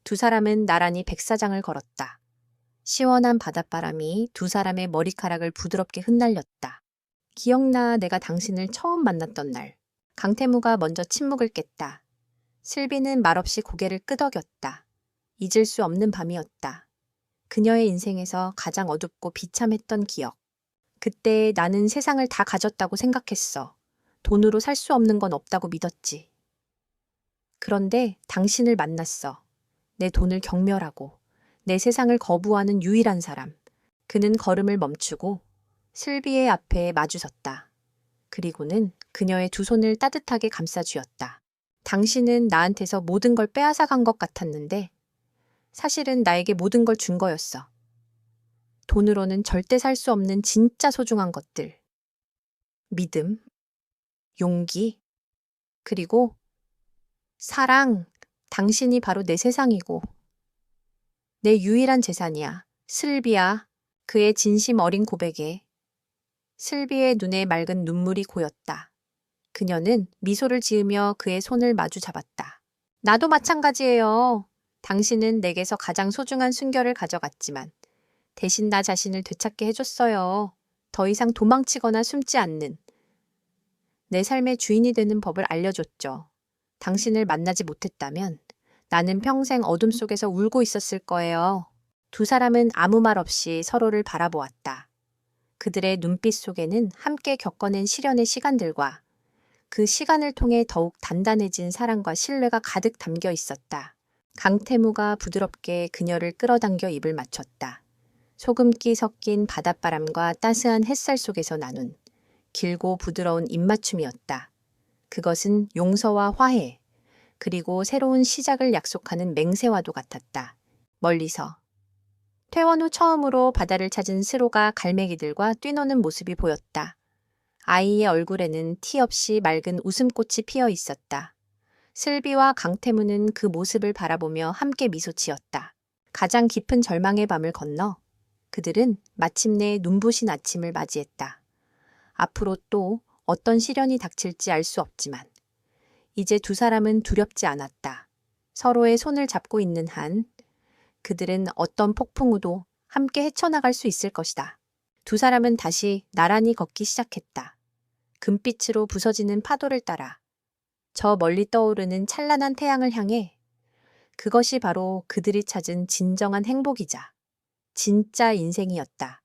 두 사람은 나란히 백사장을 걸었다. 시원한 바닷바람이 두 사람의 머리카락을 부드럽게 흩날렸다. 기억나 내가 당신을 처음 만났던 날. 강태무가 먼저 침묵을 깼다. 슬비는 말없이 고개를 끄덕였다. 잊을 수 없는 밤이었다. 그녀의 인생에서 가장 어둡고 비참했던 기억. 그때 나는 세상을 다 가졌다고 생각했어. 돈으로 살 수 없는 건 없다고 믿었지. 그런데 당신을 만났어. 내 돈을 경멸하고 내 세상을 거부하는 유일한 사람. 그는 걸음을 멈추고 슬비의 앞에 마주섰다. 그리고는 그녀의 두 손을 따뜻하게 감싸쥐었다. 당신은 나한테서 모든 걸 빼앗아 간 것 같았는데 사실은 나에게 모든 걸 준 거였어. 돈으로는 절대 살 수 없는 진짜 소중한 것들. 믿음, 용기, 그리고 사랑. 당신이 바로 내 세상이고 내 유일한 재산이야. 슬비야. 그의 진심 어린 고백에 슬비의 눈에 맑은 눈물이 고였다. 그녀는 미소를 지으며 그의 손을 마주 잡았다. 나도 마찬가지예요. 당신은 내게서 가장 소중한 순결을 가져갔지만 대신 나 자신을 되찾게 해줬어요. 더 이상 도망치거나 숨지 않는 내 삶의 주인이 되는 법을 알려줬죠. 당신을 만나지 못했다면 나는 평생 어둠 속에서 울고 있었을 거예요. 두 사람은 아무 말 없이 서로를 바라보았다. 그들의 눈빛 속에는 함께 겪어낸 시련의 시간들과 그 시간을 통해 더욱 단단해진 사랑과 신뢰가 가득 담겨 있었다. 강태무가 부드럽게 그녀를 끌어당겨 입을 맞췄다. 소금기 섞인 바닷바람과 따스한 햇살 속에서 나눈 길고 부드러운 입맞춤이었다. 그것은 용서와 화해, 그리고 새로운 시작을 약속하는 맹세와도 같았다. 멀리서 퇴원 후 처음으로 바다를 찾은 스로가 갈매기들과 뛰노는 모습이 보였다. 아이의 얼굴에는 티 없이 맑은 웃음꽃이 피어 있었다. 슬비와 강태무는 그 모습을 바라보며 함께 미소 지었다. 가장 깊은 절망의 밤을 건너 그들은 마침내 눈부신 아침을 맞이했다. 앞으로 또 어떤 시련이 닥칠지 알 수 없지만 이제 두 사람은 두렵지 않았다. 서로의 손을 잡고 있는 한 그들은 어떤 폭풍 우도 함께 헤쳐나갈 수 있을 것이다. 두 사람은 다시 나란히 걷기 시작했다. 금빛으로 부서지는 파도를 따라 저 멀리 떠오르는 찬란한 태양을 향해. 그것이 바로 그들이 찾은 진정한 행복이자 진짜 인생이었다.